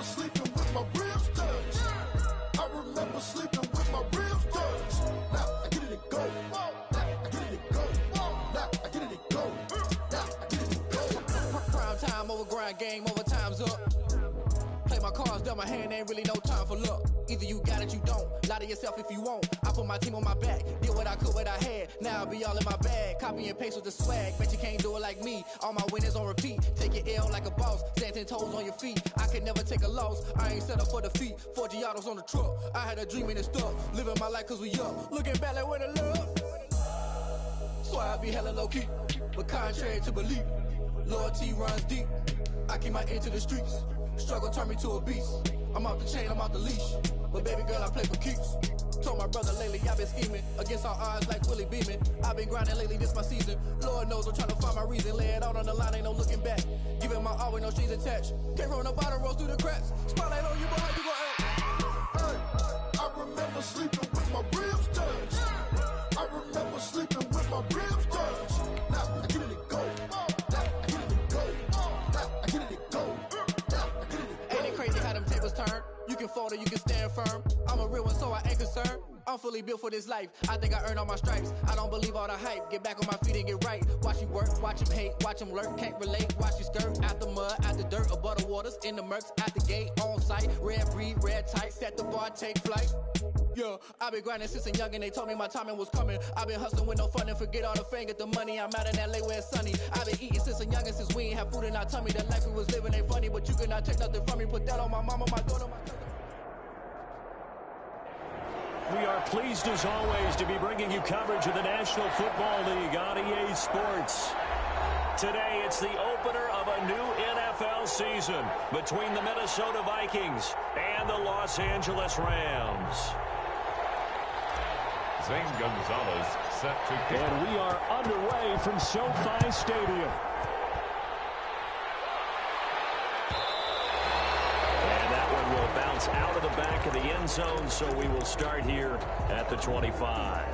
sleeping with my ribs touched. I remember sleeping with my ribs touched. Now I get it to go. Now I get it to go. Now I get it to go. Now I get it to go. Prime time over grind game, over time's up. Play my cards, dealt my hand, ain't really no time for luck. Either you got it, you don't. Lie to yourself if you won't. I put my team on my back, did what I could, what I had. Now I'll be all in my bag, copy and paste with the swag. Bet you can't do it like me. All my winners on repeat. Take your L like a boss, stand 10 toes on your feet. I could never take a loss. I ain't set up for defeat. 4 Giottos on the truck. I had a dream and it stuck. Living my life cause we up. Looking back like where the love. So I be hella low key, but contrary to belief, loyalty runs deep. I keep my ear to the streets. Struggle turned me to a beast. I'm off the chain, I'm off the leash. But baby girl, I play for keeps. Told my brother lately, I've been scheming against all odds like Willie Beeman. I've been grinding lately, this my season. Lord knows I'm trying to find my reason. Lay it out on the line, ain't no looking back. Giving my all with no strings attached. Came from the bottom, rose through the cracks. Spotlight on you, but how you gon' act? Hey, I remember sleeping with my ribs touched. I remember sleeping with my ribs touched. Now I get it to go. Now I get it to go. Now I get it to go. Ain't it crazy how them tables turn? You can fold or you can stand firm. I'm a real one, so I ain't concerned. I'm fully built for this life. I think I earned all my stripes. I don't believe all the hype. Get back on my feet and get right. Watch you work, watch him hate, watch him lurk. Can't relate, watch you skirt. Out the mud, out the dirt, above the waters, in the murks, out the gate, on site. Red breed, red tight, set the bar, take flight. Yeah, I've been grinding since a youngin', they told me my timing was coming. I've been hustling with no fun and forget all the fame, get the money. I'm out in LA where it's sunny. I've been eating since a youngin', since we ain't have food in our tummy. The life we was living ain't funny, but you cannot take nothing from me. Put that on my mama, my daughter, my cousin. We are pleased as always to be bringing you coverage of the National Football League on EA Sports. Today it's the opener of a new NFL season between the Minnesota Vikings and the Los Angeles Rams. Zane Gonzalez set to kick. And we are underway from SoFi Stadium. And that one will bounce out of the back of the end zone, so we will start here at the 25.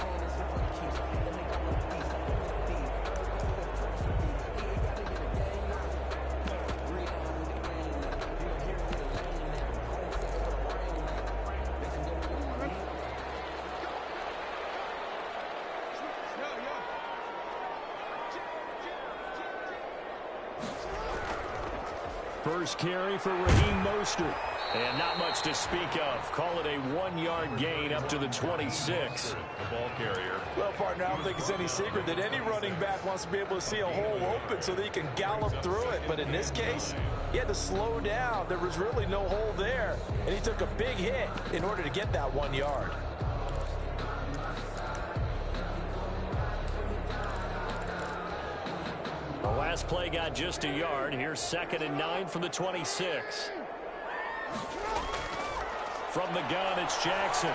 First carry for Raheem Mostert. And not much to speak of. Call it a 1-yard gain up to the 26. The ball carrier. Well, partner, I don't think it's any secret that any running back wants to be able to see a hole open so that he can gallop through it. But in this case, he had to slow down. There was really no hole there. And he took a big hit in order to get that 1 yard. The last play got just a yard. Here's 2nd and 9 from the 26. From the gun, it's Jackson.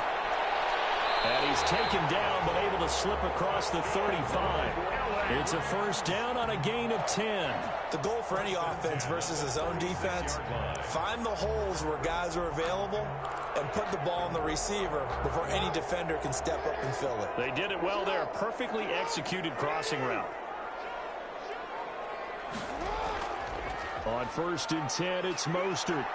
And he's taken down, but able to slip across the 35. It's a first down on a gain of 10. The goal for any offense versus his own defense, find the holes where guys are available and put the ball on the receiver before any defender can step up and fill it. They did it well there. Perfectly executed crossing route. On 1st and 10, it's Mostert.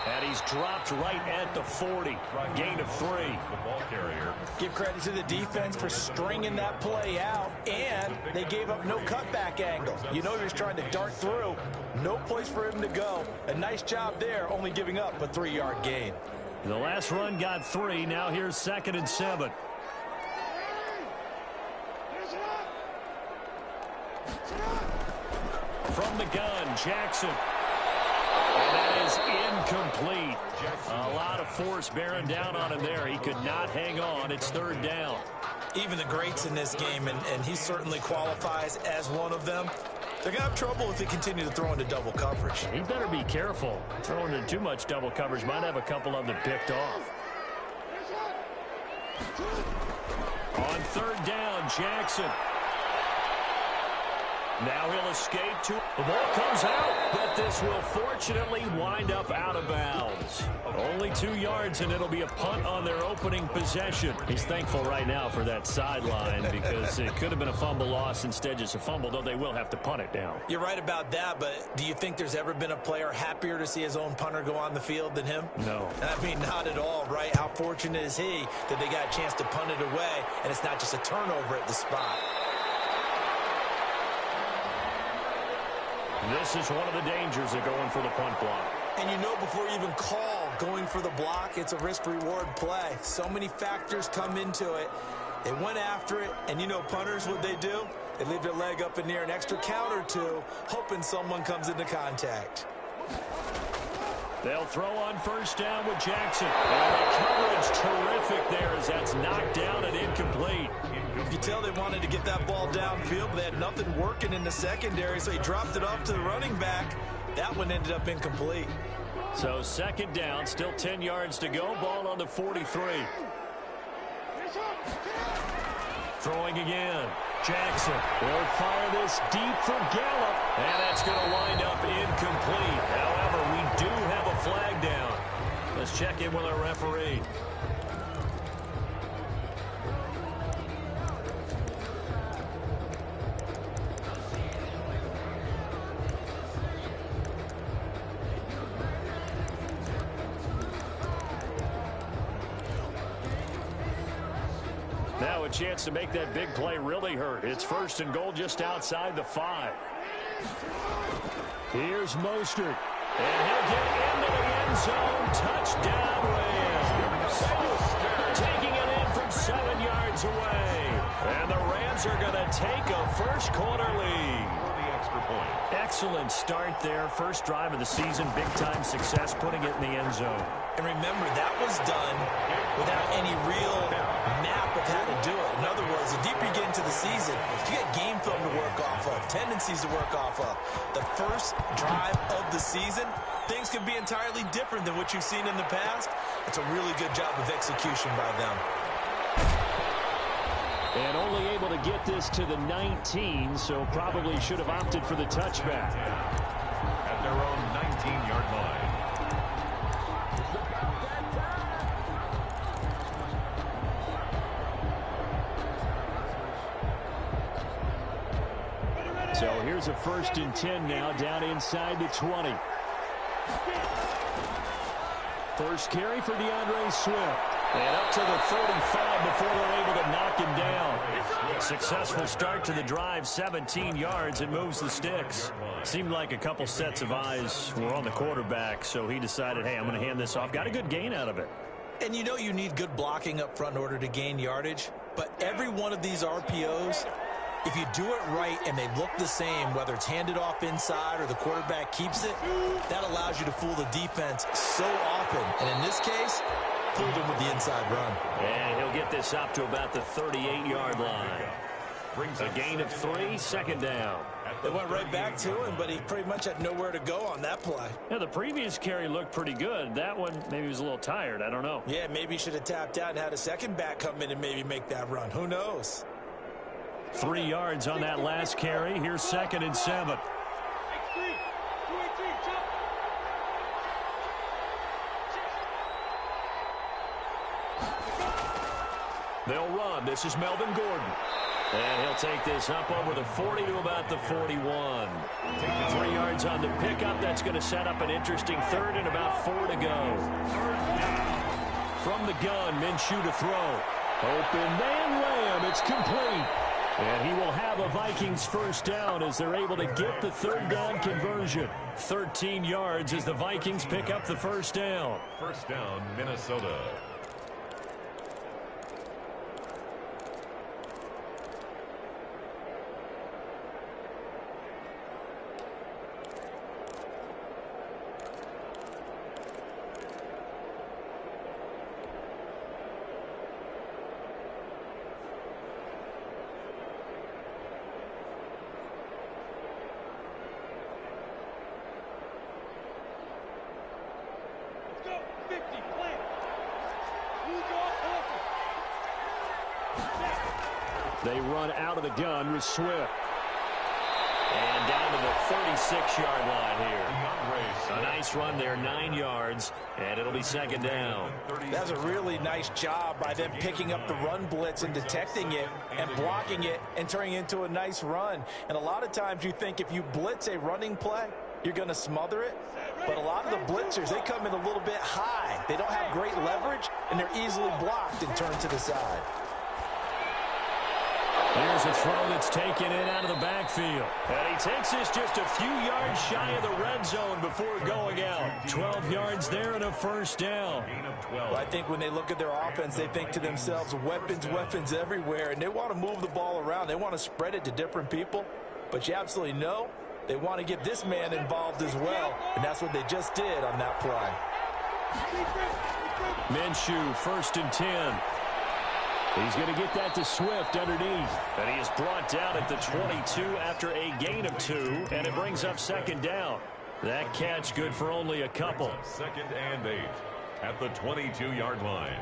And he's dropped right at the 40. Gain of 3. The ball carrier. Give credit to the defense for stringing that play out, and they gave up no cutback angle. You know he was trying to dart through. No place for him to go. A nice job there, only giving up a 3-yard gain. The last run got 3. Now here's 2nd and 7. From the gun, Jackson. And that is incomplete. A lot of force bearing down on him there. He could not hang on. It's 3rd down. Even the greats in this game, and he certainly qualifies as one of them, they're going to have trouble if they continue to throw into double coverage. He better be careful. Throwing into too much double coverage might have a couple of them picked off. On 3rd down, Jackson. Now he'll escape to... The ball comes out, but this will fortunately wind up out of bounds. Only 2 yards, and it'll be a punt on their opening possession. He's thankful right now for that sideline because it could have been a fumble loss, instead just a fumble, though they will have to punt it down. You're right about that, but do you think there's ever been a player happier to see his own punter go on the field than him? No. I mean, not at all, right? How fortunate is he that they got a chance to punt it away, and it's not just a turnover at the spot. This is one of the dangers of going for the punt block. And you know, before you even call going for the block, it's a risk-reward play. So many factors come into it. They went after it, and you know punters, what they do? They leave their leg up in the air an extra count or two, hoping someone comes into contact. They'll throw on first down with Jackson. And the coverage terrific there as that's knocked down and incomplete. You can tell they wanted to get that ball downfield, but they had nothing working in the secondary, so he dropped it off to the running back. That one ended up incomplete. So second down, still 10 yards to go. Ball on the 43. Throwing again. Jackson will fire this deep for Gallup. And that's going to wind up incomplete. However, we do have a flag down. Let's check in with our referee. Now a chance to make that big play really hurt. It's first and goal just outside the 5. Here's Mostert. And he'll get into the end zone. Touchdown, Rams. Taking it in from 7 yards away. And the Rams are going to take a first quarter lead. Excellent start there. First drive of the season. Big-time success putting it in the end zone. And remember, that was done without any real map of how to do it. In other words, the deeper you get into the season, you get game film to work off of, tendencies to work off of. The first drive of the season, things can be entirely different than what you've seen in the past. It's a really good job of execution by them. And only able to get this to the 19, so probably should have opted for the touchback. At their own 19-yard line. So here's a 1st and 10 now, down inside the 20. First carry for DeAndre Swift. And up to the 35 before they're able to knock him down. Successful start to the drive, 17 yards, and moves the sticks. Seemed like a couple sets of eyes were on the quarterback, so he decided, hey, I'm going to hand this off. Got a good gain out of it. And you know you need good blocking up front in order to gain yardage, but every one of these RPOs, if you do it right and they look the same, whether it's handed off inside or the quarterback keeps it, that allows you to fool the defense so often. And in this case, fooled him with the inside run. And he'll get this up to about the 38-yard line. A gain of 3, second down. They went right back to him, but he pretty much had nowhere to go on that play. Yeah, the previous carry looked pretty good. That one, maybe he was a little tired. I don't know. Yeah, maybe he should have tapped out and had a second back come in and maybe make that run. Who knows? 3 yards on that last carry. Here's 2nd and 7. They'll run. This is Melvin Gordon. And he'll take this up over the 40 to about the 41. 3 yards on the pickup. That's going to set up an interesting 3rd and about 4 to go. From the gun, Minshew to throw. Open man, Lamb. It's complete. And he will have a Vikings first down as they're able to get the 3rd down conversion. 13 yards as the Vikings pick up the first down. First down, Minnesota. They run out of the gun with Swift. And down to the 36-yard line here. A nice run there, 9 yards, and it'll be second down. That's a really nice job by them picking up the run blitz and detecting it and blocking it and turning it into a nice run. And a lot of times you think if you blitz a running play, you're going to smother it. But a lot of the blitzers, they come in a little bit high. They don't have great leverage, and they're easily blocked and turned to the side. Here's a throw that's taken in out of the backfield. And he takes this just a few yards shy of the red zone before going out. 12 yards there and a first down. Well, I think when they look at their offense, they think to themselves, weapons, weapons everywhere. And they want to move the ball around. They want to spread it to different people. But you absolutely know they want to get this man involved as well. And that's what they just did on that play. Minshew, 1st and 10. He's going to get that to Swift underneath. And he is brought down at the 22 after a gain of 2, and it brings up second down. That catch good for only a couple. 2nd and 8 at the 22-yard line.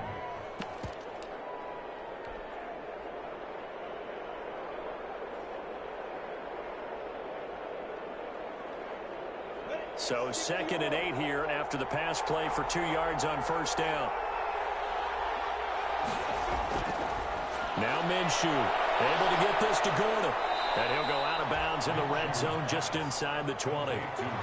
So 2nd and 8 here after the pass play for 2 yards on first down. Now Minshew able to get this to Gordon. And he'll go out of bounds in the red zone just inside the 20.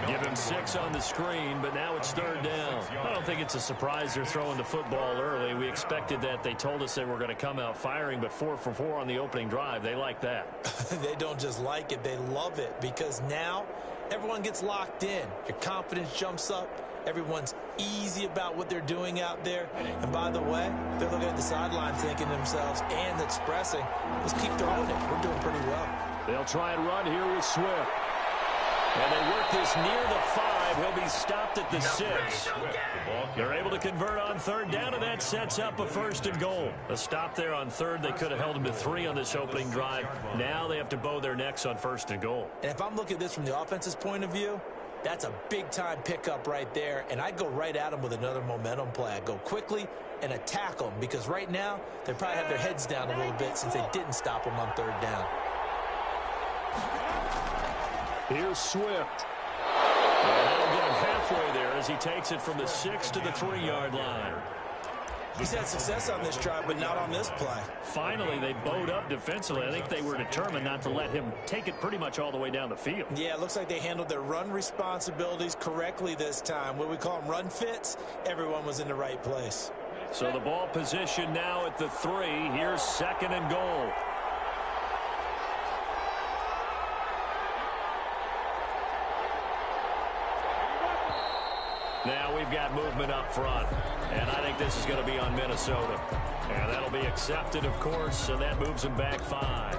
Give him 6 on the screen, but now it's 3rd down. I don't think it's a surprise they're throwing the football early. We expected that. They told us they were going to come out firing, but 4 for 4 on the opening drive. They like that. They don't just like it, they love it, because now everyone gets locked in. Your confidence jumps up. Everyone's easy about what they're doing out there. And by the way, they're looking at the sideline thinking to themselves and expressing, let's keep throwing it. We're doing pretty well. They'll try and run here with Swift. And they work this near the 5. He'll be stopped at the 6. They're able to convert on 3rd down, and that sets up a 1st and goal. A stop there on 3rd. They could have held him to 3 on this opening drive. Now they have to bow their necks on 1st and goal. And if I'm looking at this from the offense's point of view, that's a big-time pickup right there, and I go right at them with another momentum play. I go quickly and attack them, because right now they probably have their heads down a little bit since they didn't stop them on 3rd down. Here's Swift. And that'll get him halfway there as he takes it from the 6 to the 3-yard line. He's had success on this drive, but not on this play. Finally, they bowed up defensively. I think they were determined not to let him take it pretty much all the way down the field. Yeah, it looks like they handled their run responsibilities correctly this time. What we call them run fits, everyone was in the right place. So the ball position now at the 3. Here's 2nd and goal. Now we've got movement up front, and I think this is going to be on Minnesota. And that'll be accepted, of course, and that moves them back 5.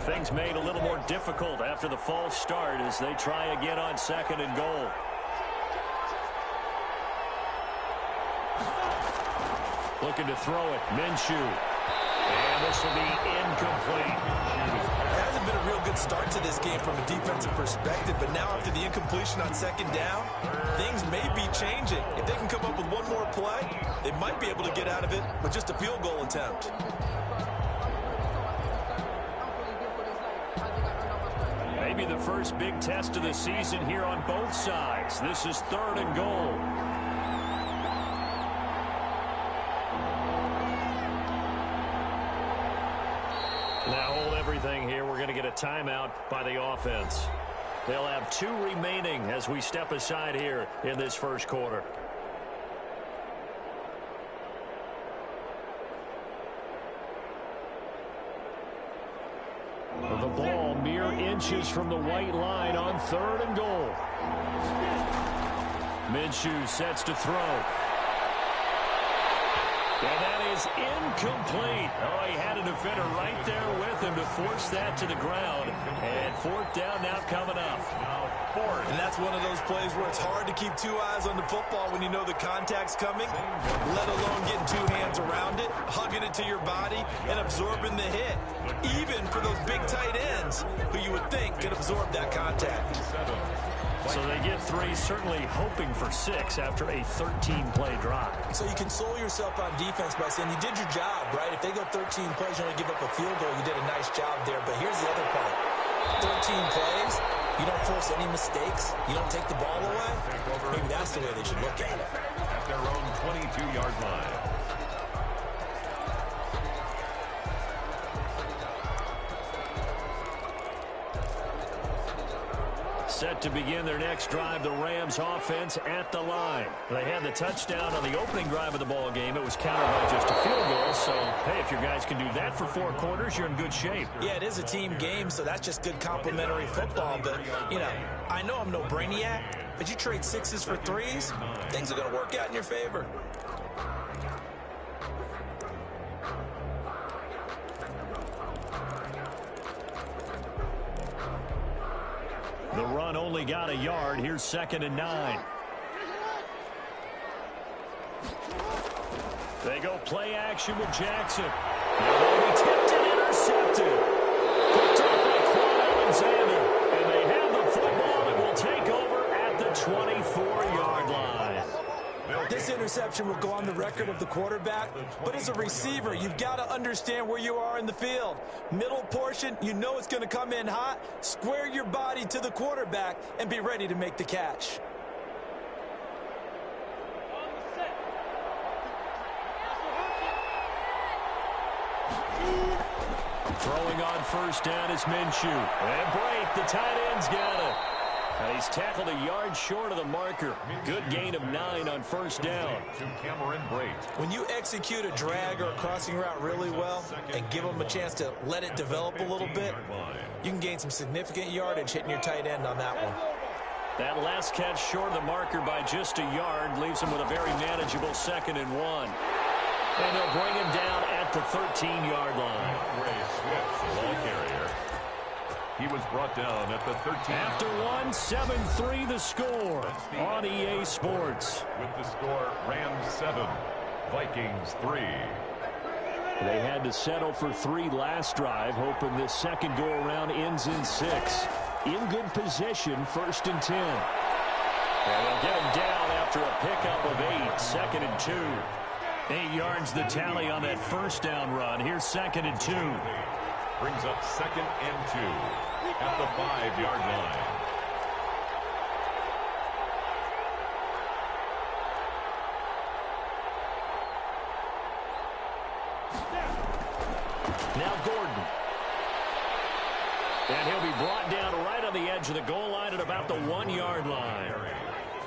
Things made a little more difficult after the false start as they try again on 2nd and goal. Looking to throw it, Minshew. And this will be incomplete. It hasn't been a real good start to this game from a defensive perspective, but now after the incompletion on 2nd down, things may be changing. If they can come up with one more play, they might be able to get out of it with just a field goal attempt. Maybe the first big test of the season here on both sides. This is 3rd and goal. Now hold everything here. We're going to get a timeout by the offense. They'll have 2 remaining as we step aside here in this first quarter. The ball mere inches from the white line on 3rd and goal. Minshew sets to throw. And that is incomplete. Oh, he had a defender right there with him to force that to the ground. And 4th down now coming up. And that's one of those plays where it's hard to keep 2 eyes on the football when you know the contact's coming, let alone getting 2 hands around it, hugging it to your body, and absorbing the hit. Even for those big tight ends who you would think could absorb that contact. So they get 3, certainly hoping for 6 after a 13-play drive. So you console yourself on defense by saying you did your job, right? If they go 13 plays, you only give up a field goal, you did a nice job there. But here's the other part. 13 plays, you don't force any mistakes, you don't take the ball away. Maybe that's the way they should look at it. At their own 22-yard line. Set to begin their next drive, the Rams offense at the line. They had the touchdown on the opening drive of the ball game. It was countered by just a field goal. So, hey, if your guys can do that for 4 quarters, you're in good shape. Yeah, it is a team game, so that's just good complimentary football. But, you know, I know I'm no brainiac, but you trade 6s for 3s, things are going to work out in your favor. The run only got a yard. Here's 2nd and 9. They go play action with Jackson. They'll be tipped and intercepted. Picked up by Quan Alexander. And they have the football and will take over at the 24-yard line. This interception will go on the record of the quarterback, but as a receiver, you've got to understand where you are in the field. Middle portion, you know it's going to come in hot. Square your body to the quarterback and be ready to make the catch. Throwing on first down is Minshew. And Brate, the tight end's got it. And he's tackled a yard short of the marker. Good gain of 9 on first down. When you execute a drag or a crossing route really well and give them a chance to let it develop a little bit, you can gain some significant yardage hitting your tight end on that one. That last catch short of the marker by just a yard leaves him with a very manageable 2nd and 1. And they'll bring him down at the 13-yard line. Ray Swift, the ball carrier. He was brought down at the 13. After 1, 7-3 the score on EA Sports. With the score, Rams 7, Vikings 3. They had to settle for 3 last drive, hoping this second go-around ends in 6. In good position, 1st and 10. And they'll get him down after a pickup of 8, 2nd and 2. 8 yards the tally on that first down run. Here's 2nd and 2. Brings up 2nd and 2 at the 5-yard line. Now Gordon. And he'll be brought down right on the edge of the goal line at about the 1-yard line.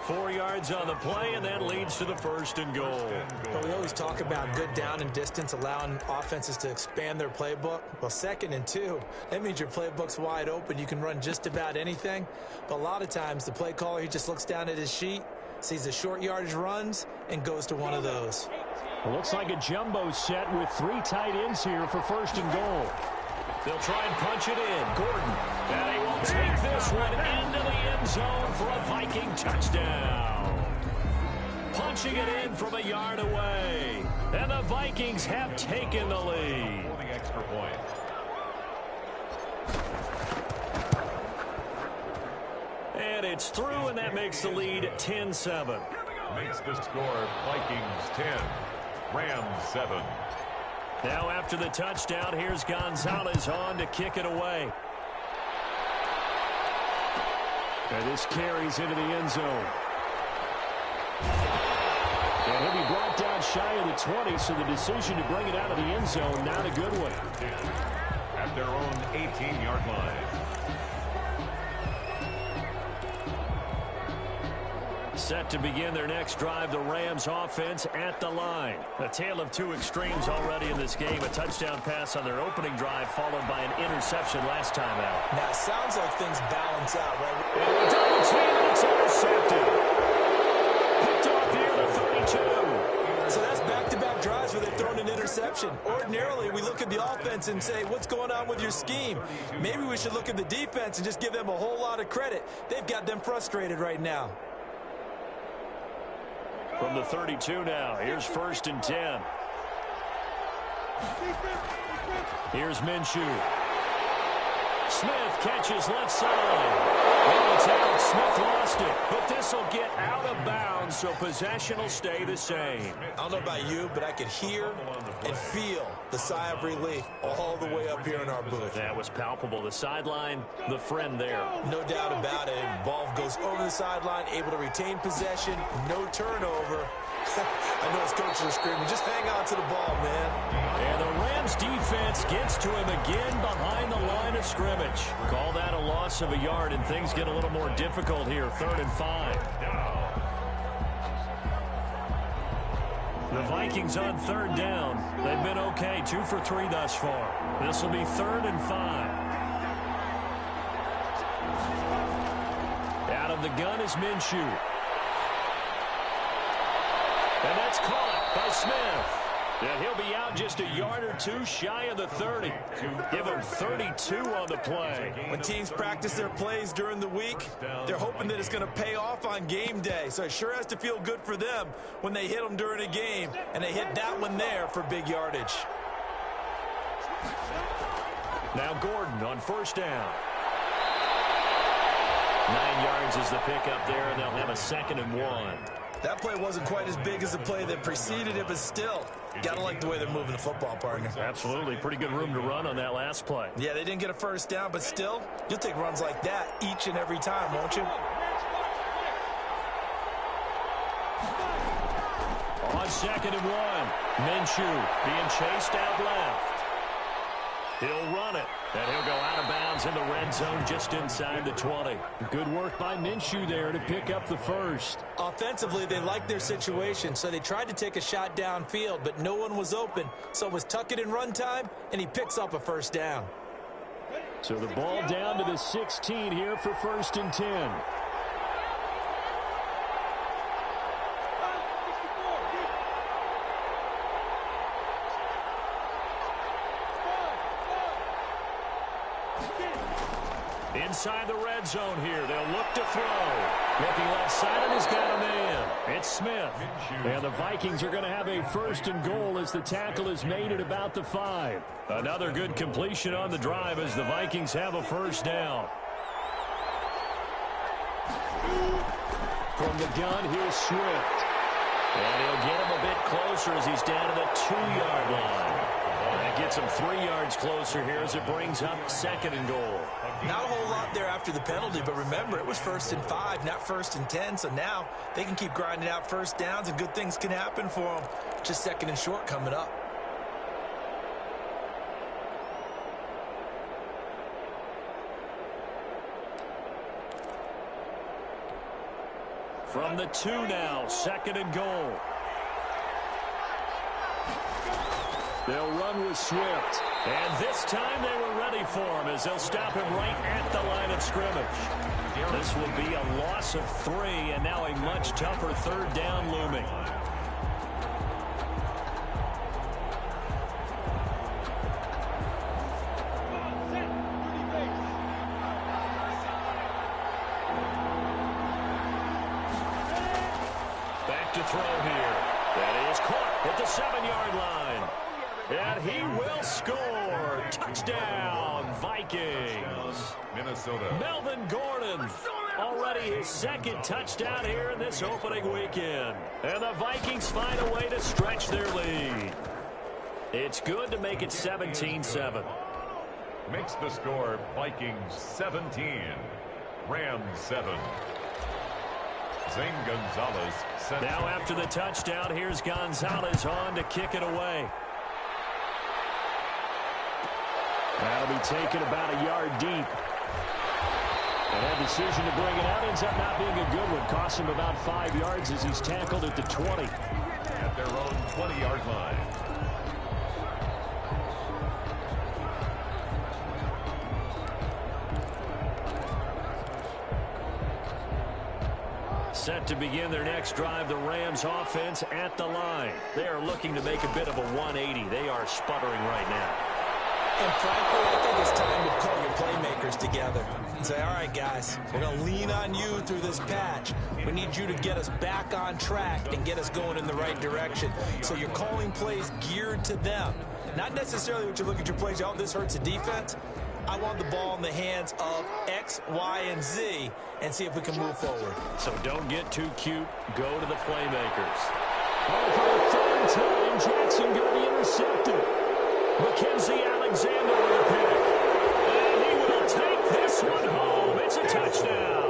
4 yards on the play, and that leads to the 1st and goal. Well, we always talk about good down and distance, allowing offenses to expand their playbook. Well, 2nd and 2, that means your playbook's wide open. You can run just about anything. But a lot of times, the play caller, he just looks down at his sheet, sees the short yardage runs, and goes to one of those. It looks like a jumbo set with 3 tight ends here for 1st and goal. They'll try and punch it in. Gordon. And he will take this one into the end zone for a Viking touchdown. Punching it in from a yard away. And the Vikings have taken the lead. For the extra point. And it's through, and that makes the lead 10-7. Makes the score Vikings 10, Rams 7. Now after the touchdown, here's Gonzalez on to kick it away. And this carries into the end zone. And he'll be brought down shy of the 20, so the decision to bring it out of the end zone, not a good one. At their own 18-yard line. Set to begin their next drive, the Rams offense at the line. A tale of 2 extremes already in this game. A touchdown pass on their opening drive, followed by an interception last time out. Now, it sounds like things balance out, right? And double team, and it's intercepted. Picked off here, the 32. So that's back-to-back drives where they've thrown an interception. Ordinarily, we look at the offense and say, what's going on with your scheme? Maybe we should look at the defense and just give them a whole lot of credit. They've got them frustrated right now. From the 32 now, here's 1st and 10. Here's Minshew. Smith catches left side. Oh, it's out. Smith lost it. But this will get out of bounds, so possession will stay the same. I don't know about you, but I could hear and feel the sigh of relief all the way up here in our booth. That was palpable. The sideline, the friend there. No doubt about it. Ball goes over the sideline, able to retain possession, no turnover. I know his coaches are screaming, just hang on to the ball, man. And the Rams defense gets to him again behind the line of scrimmage. Call that a loss of a yard, and things get a little more difficult here, 3rd and 5. The Vikings on 3rd down. They've been okay, 2 for 3 thus far. This will be 3rd and 5. Out of the gun is Minshew. And that's caught by Smith. And he'll be out just a yard or two shy of the 30. Give him 32 on the play. When teams practice their plays during the week, they're hoping that it's going to pay off on game day. So it sure has to feel good for them when they hit them during a game. And they hit that one there for big yardage. Now Gordon on 1st down. 9 yards is the pickup there, and they'll have a 2nd and 1. That play wasn't quite as big as the play that preceded it, but still, got to like the way they're moving the football, partner. Absolutely. Pretty good room to run on that last play. Yeah, they didn't get a 1st down, but still, you'll take runs like that each and every time, won't you? On 2nd and 1, Minshew being chased out left. He'll run it, and he'll go out of bounds in the red zone just inside the 20. Good work by Minshew there to pick up the 1st. Offensively, they liked their situation, so they tried to take a shot downfield, but no one was open. So it was tuck it in run time, and he picks up a 1st down. So the ball down to the 16 here for 1st and 10. Inside the red zone here. They'll look to throw. Looking left side, and he's got a man. It's Smith. And the Vikings are going to have a 1st and goal as the tackle is made at about the 5. Another good completion on the drive as the Vikings have a 1st down. From the gun, here's Swift. And he'll get him a bit closer as he's down to the 2-yard line. That gets him 3 yards closer here as it brings up 2nd and goal. Not a whole lot there after the penalty, but remember, it was 1st and 5, not 1st and 10, so now they can keep grinding out 1st downs and good things can happen for them. Just 2nd and short coming up. From the 2 now, 2nd and goal. They'll run with Swift. And this time they were ready for him as they'll stop him right at the line of scrimmage. This will be a loss of 3, and now a much tougher 3rd down looming. Back to throw here. That is caught at the 7-yard line. And he will score. Touchdown, Vikings. Minnesota. Melvin Gordon. Already his 2nd touchdown here in this opening weekend. And the Vikings find a way to stretch their lead. It's good to make it 17-7. Makes the score Vikings 17. Rams 7. Zane Gonzalez. Now after the touchdown, here's Gonzalez on to kick it away. That'll be taken about a yard deep. And that decision to bring it out ends up not being a good one. Costs him about 5 yards as he's tackled at the 20. At their own 20-yard line. Set to begin their next drive, the Rams offense at the line. They are looking to make a bit of a 180. They are sputtering right now. And frankly, I think it's time to call your playmakers together and say, all right, guys, we're going to lean on you through this patch. We need you to get us back on track and get us going in the right direction. So you're calling plays geared to them. Not necessarily what you look at your plays, oh, this hurts the defense. I want the ball in the hands of X, Y, and Z and see if we can move forward. So don't get too cute. Go to the playmakers. Oh, for the third time, Jackson going to be intercepted. Mackenzie Alexander with a pick. And he will take this one home. It's a touchdown.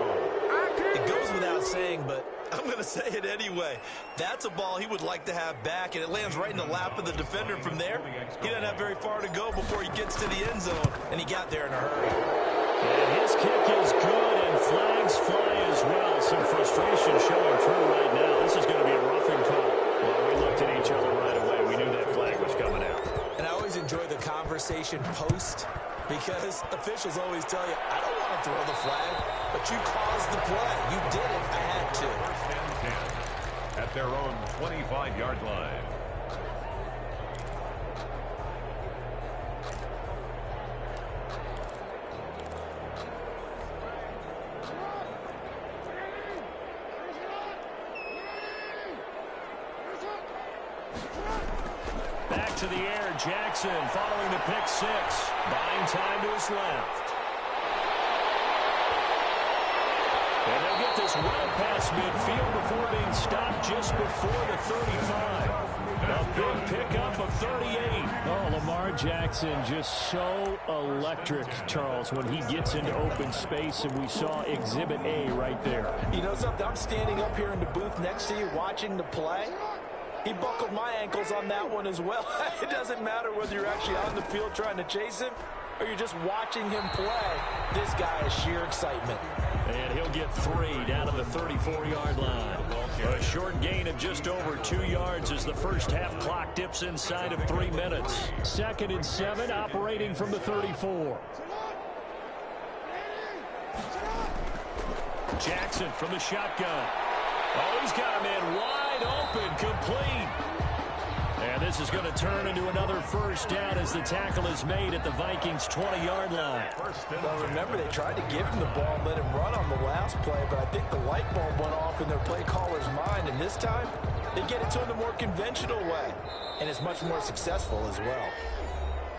It goes without saying, but I'm going to say it anyway. That's a ball he would like to have back, and it lands right in the lap of the defender from there. He doesn't have very far to go before he gets to the end zone, and he got there in a hurry. And his kick is good, and flags fly as well. Some frustration showing through right now. This is going to be a roughing call. Well, we looked at each other right away. We knew that flag was coming out. And I always enjoy the conversation post, because officials always tell you, I don't want to throw the flag, but you caused the play. You did it. I had to. First and 10 at their own 25-yard line. Back to the air, Jackson following the pick six. Buying time to his left. And they'll get this well past midfield before being stopped just before the 35. A big pickup of 38. Oh, Lamar Jackson just so electric, Charles, when he gets into open space, and we saw Exhibit A right there. You know something? I'm standing up here in the booth next to you watching the play. He buckled my ankles on that one as well. It doesn't matter whether you're actually on the field trying to chase him or you're just watching him play. This guy is sheer excitement. And he'll get 3 down to the 34-yard line. A short gain of just over 2 yards as the first half clock dips inside of 3 minutes. 2nd and 7, operating from the 34. Jackson from the shotgun. Oh, he's got him in wide open, complete. And this is going to turn into another first down as the tackle is made at the Vikings' 20-yard line. Well, remember, they tried to give him the ball and let him run on the last play, but I think the light bulb went off in their play caller's mind, and this time they get it to him the more conventional way, and it's much more successful as well.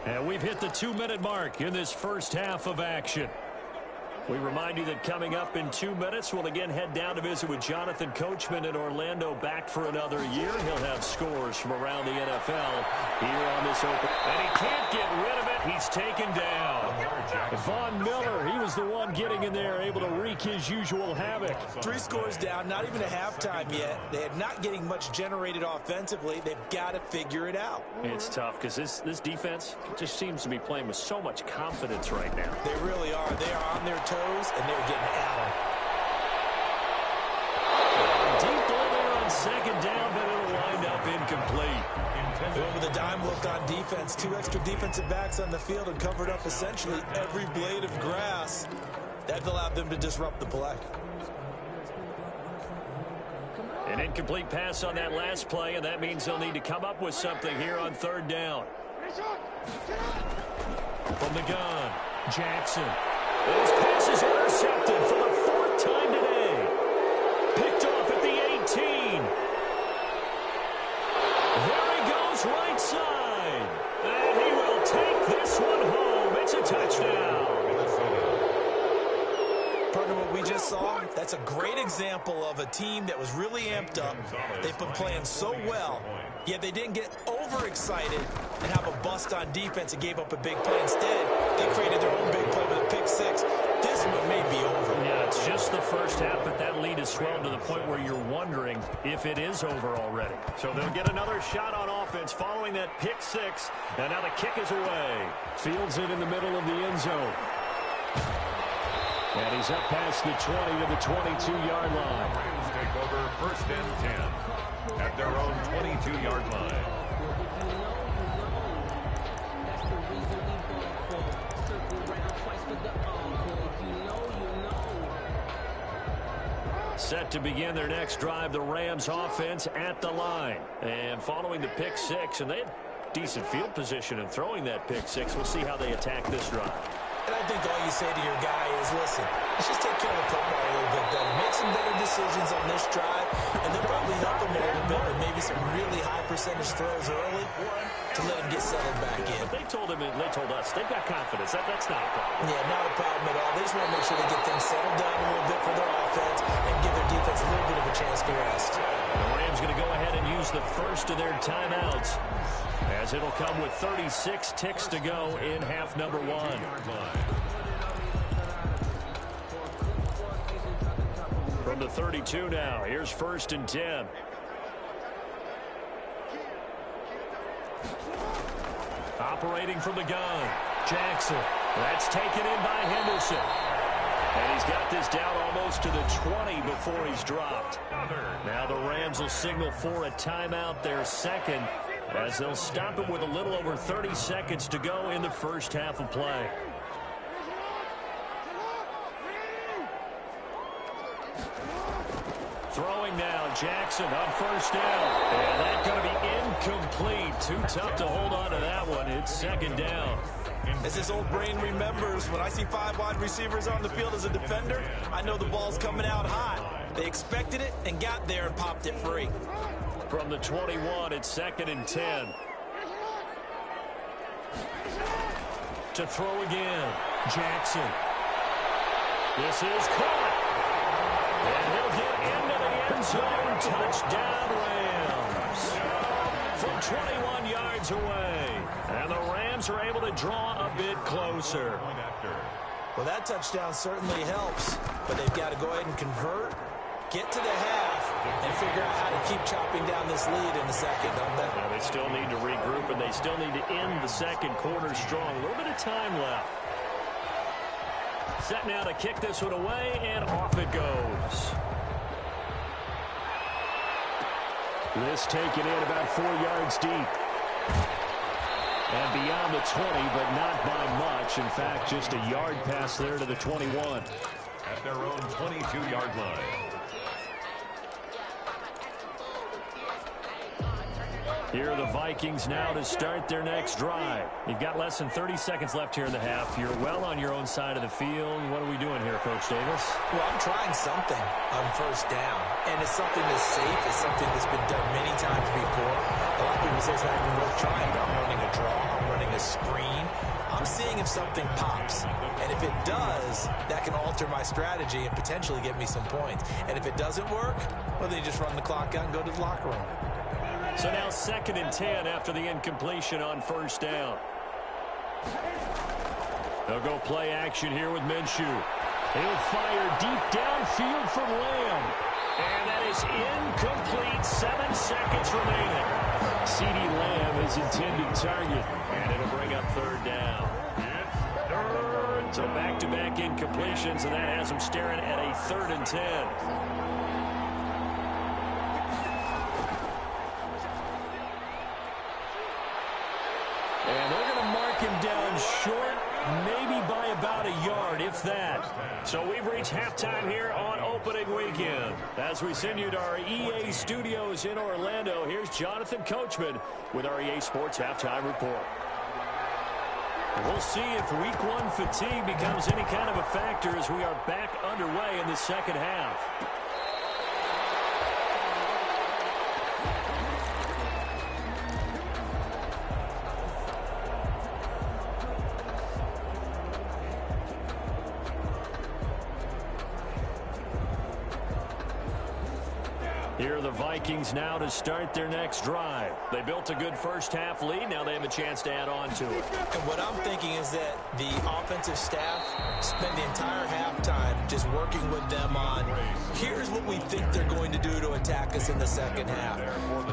And we've hit the 2-minute mark in this first half of action. We remind you that coming up in 2 minutes, we'll again head down to visit with Jonathan Coachman in Orlando, back for another year. He'll have scores from around the NFL here on this open. And he can't get rid of it. He's taken down. Von Miller, he was the one getting in there, able to wreak his usual havoc. 3 scores down, not even a halftime yet. They're not getting much generated offensively. They've got to figure it out. It's tough because this defense just seems to be playing with so much confidence right now. They really are. They are on their toes, and they're getting at them. Deep ball there on 2nd down, but it'll wind up incomplete. With a dime look on defense, 2 extra defensive backs on the field and covered up essentially every blade of grass. That allowed them to disrupt the play. An incomplete pass on that last play, and that means they'll need to come up with something here on 3rd down. From the gun, Jackson. His pass is intercepted for the 4th time today. Picked off at the 18. There he goes, right side. And he will take this one home. It's a touchdown. Partner, what we just saw, that's a great example of a team that was really amped up. They've been playing so well, yet they didn't get overexcited and have a bust on defense and gave up a big play. Instead, they created their own big play with a pick 6. This one may be over. Yeah, it's just the first half, but that lead has swelled to the point where you're wondering if it is over already. So they'll get another shot on offense following that pick 6, and now the kick is away. Fields it in the middle of the end zone. And he's up past the 20 to the 22-yard line. Rams take over 1st and 10 at their own 22-yard line. Set to begin their next drive, the Rams offense at the line. And following the pick 6, and they had decent field position in throwing that pick 6. We'll see how they attack this drive. And I think all you say to your guy is, listen, let's just take care of the football a little bit better. Make some better decisions on this drive, and they'll probably help them a little bit with maybe some really high percentage throws early. to let him get settled back in. But they told us, they've got confidence. That's not a problem. Yeah, not a problem at all. They just want to make sure they get things settled down a little bit for their offense and give their defense a little bit of a chance to rest. The Rams going to go ahead and use the first of their timeouts, as it'll come with 36 ticks to go in half number 1. From the 32 now, here's 1st and 10. Operating from the gun, Jackson. That's taken in by Henderson. And he's got this down almost to the 20 before he's dropped. Now the Rams will signal for a timeout, their second, as they'll stop it with a little over 30 seconds to go in the first half of play. Throwing now, Jackson on 1st down. And that's going to be incomplete. Too tough to hold on to that one. It's 2nd down. As his old brain remembers, when I see 5 wide receivers on the field as a defender, I know the ball's coming out hot. They expected it and got there and popped it free. From the 21, it's 2nd and 10. To throw again, Jackson. This is caught. And he'll get into the end zone. Touchdown, Rams. From 21 yards away. And the Rams are able to draw a bit closer. Well, that touchdown certainly helps, but they've got to go ahead and convert, get to the half, and figure out how to keep chopping down this lead in the second, don't they? Now, they still need to regroup, and they still need to end the second quarter strong. A little bit of time left. Set now to kick this one away, and off it goes. This taken in about 4 yards deep. And beyond the 20, but not by much. In fact, just a yard pass there to the 21. At their own 22-yard line. Here are the Vikings now to start their next drive. You've got less than 30 seconds left here in the half. You're well on your own side of the field. What are we doing here, Coach Davis? Well, I'm trying something on 1st down, and it's something that's safe. It's something that's been done many times before. A lot of people say it's not even worth trying, but I'm running a draw. I'm running a screen. I'm seeing if something pops, and if it does, that can alter my strategy and potentially get me some points. And if it doesn't work, well, then you just run the clock out and go to the locker room. So now 2nd and 10 after the incompletion on 1st down. They'll go play action here with Minshew. He'll fire deep downfield from Lamb. And that is incomplete. 7 seconds remaining. CeeDee Lamb is intended target. And it'll bring up 3rd down. So back-to-back incompletions, and that has them staring at a 3rd and 10. And they're going to mark him down short, maybe by about a yard, if that. So we've reached halftime here on opening weekend. As we send you to our EA studios in Orlando, here's Jonathan Coachman with our EA Sports Halftime Report. We'll see if Week 1 fatigue becomes any kind of a factor as we are back underway in the second half. Here are the Vikings now to start their next drive. They built a good first half lead. Now they have a chance to add on to it. And what I'm thinking is that the offensive staff spend the entire halftime just working with them on, here's what we think they're going to do to attack us in the second half.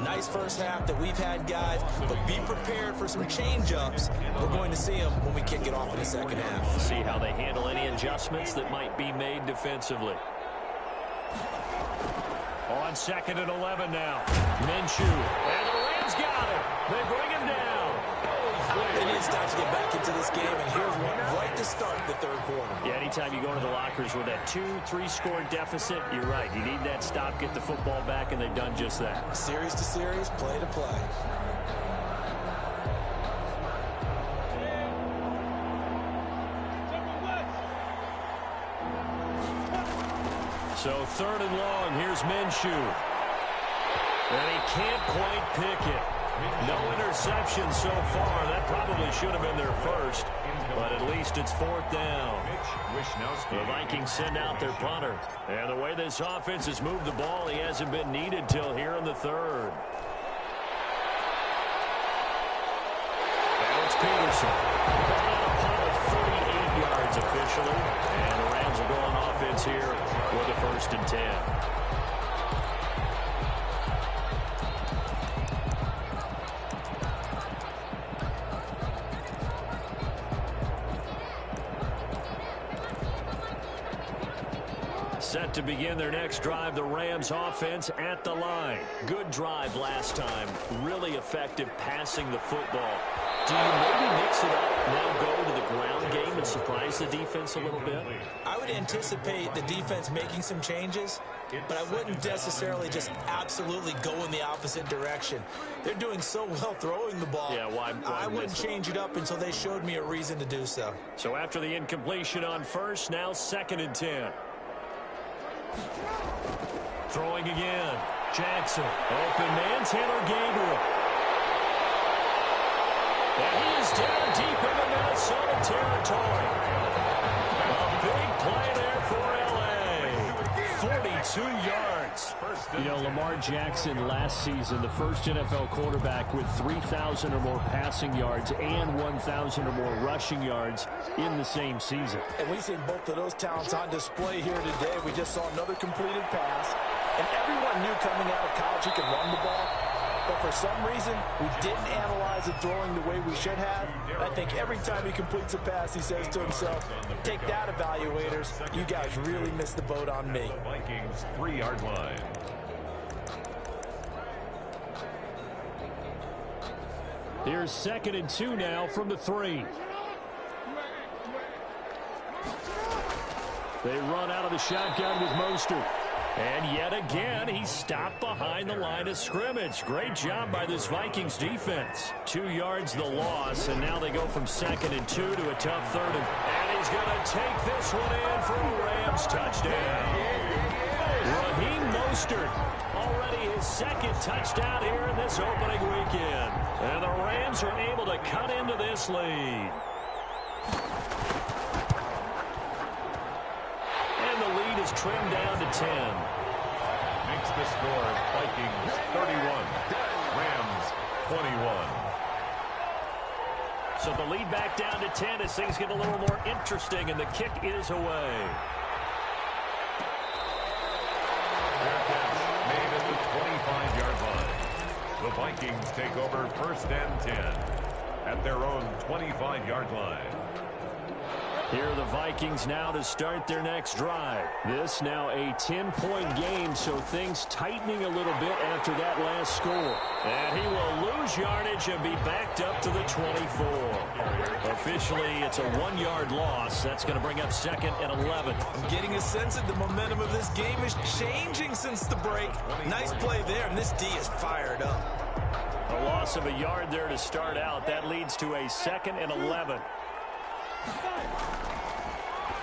Nice first half that we've had, guys, but be prepared for some change-ups. We're going to see them when we kick it off in the second half. See how they handle any adjustments that might be made defensively. On 2nd and 11 now. Minshew. And the Rams got him. They bring him down. It is time to get back into this game, and here's one right to start the third quarter. Yeah, anytime you go into the lockers with that 2-3 score deficit, you're right. You need that stop, get the football back, and they've done just that. Series to series, play to play. So 3rd and long, here's Minshew. And he can't quite pick it. No interception so far. That probably should have been their first, but at least it's fourth down. The Vikings send out their punter. And the way this offense has moved the ball, he hasn't been needed till here in the third. Now it's Peterson. A punt of 38 yards officially. And the Rams are going offense here with a 1st and 10. Set to begin their next drive, the Rams offense at the line. Good drive last time. Really effective passing the football. Do you maybe mix it up, now go to the ground game and surprise the defense a little bit? I would anticipate the defense making some changes, but I wouldn't necessarily just absolutely go in the opposite direction. They're doing so well throwing the ball. Yeah, why I wouldn't change it up until they showed me a reason to do so. So after the incompletion on first, now 2nd and 10. Throwing again. Jackson. Open man. Taylor Gabriel. And he is down deep in the Minnesota territory. A big play there for L.A. 42 yards. You know, Lamar Jackson last season, the first NFL quarterback with 3,000 or more passing yards and 1,000 or more rushing yards in the same season. And we've seen both of those talents on display here today. We just saw another completed pass. And everyone knew coming out of college he could run the ball. But for some reason, we didn't analyze it throwing the way we should have. I think every time he completes a pass, he says to himself, take that, evaluators. You guys really missed the boat on me. Vikings 3-yard line. Here's 2nd and 2 now from the 3. They run out of the shotgun with Mostert. And yet again, he stopped behind the line of scrimmage. Great job by this Vikings defense. 2 yards the loss, and now they go from 2nd and 2 to a tough 3rd. And he's going to take this one in for a Rams touchdown. Raheem Mostert, already his 2nd touchdown here in this opening weekend. And the Rams are able to cut into this lead. And the lead is trimmed down to 10. Makes the score Vikings 31, Rams 21. So the lead back down to 10 as things get a little more interesting, and the kick is away. Made at the 25-yard line. The Vikings take over 1st and 10 at their own 25-yard line. Here are the Vikings now to start their next drive. This now a 10-point game, so things tightening a little bit after that last score. And he will lose yardage and be backed up to the 24. Officially, it's a 1-yard loss. That's going to bring up 2nd and 11. I'm getting a sense that the momentum of this game is changing since the break. Nice play there, and this D is fired up. A loss of a yard there to start out. That leads to a 2nd and 11.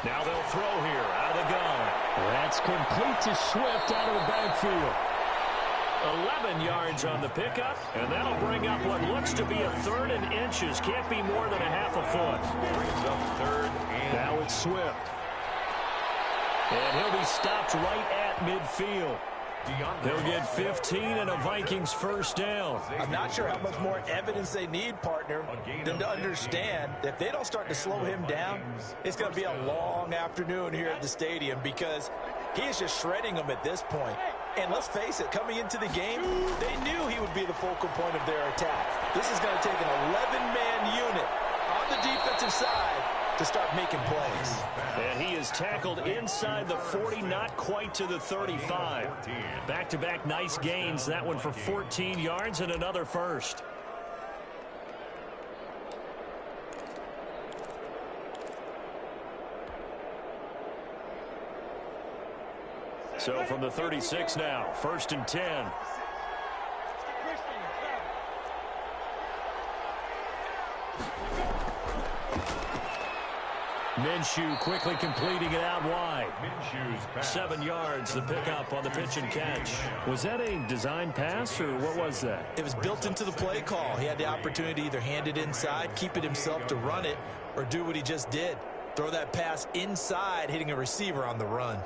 Now they'll throw here out of the gun. That's complete to Swift out of the backfield. 11 yards on the pickup, and that'll bring up what looks to be a 3rd and inches. Can't be more than a half a foot. Brings up 3rd and now it's Swift. And he'll be stopped right at midfield. They'll get 15 and a Vikings 1st down. I'm not sure how much more evidence they need, partner, than to understand that if they don't start to slow him down, it's going to be a long afternoon here at the stadium because he is just shredding them at this point. And let's face it, coming into the game, they knew he would be the focal point of their attack. This is going to take an 11-man unit on the defensive side to start making plays. And he is tackled inside the 40, not quite to the 35. Back-to-back nice gains. That one for 14 yards and another 1st. So from the 36 now, 1st and 10. Minshew quickly completing it out wide. 7 yards, the pickup on the pitch and catch. Was that a design pass, or what was that? It was built into the play call. He had the opportunity to either hand it inside, keep it himself to run it, or do what he just did. Throw that pass inside, hitting a receiver on the run.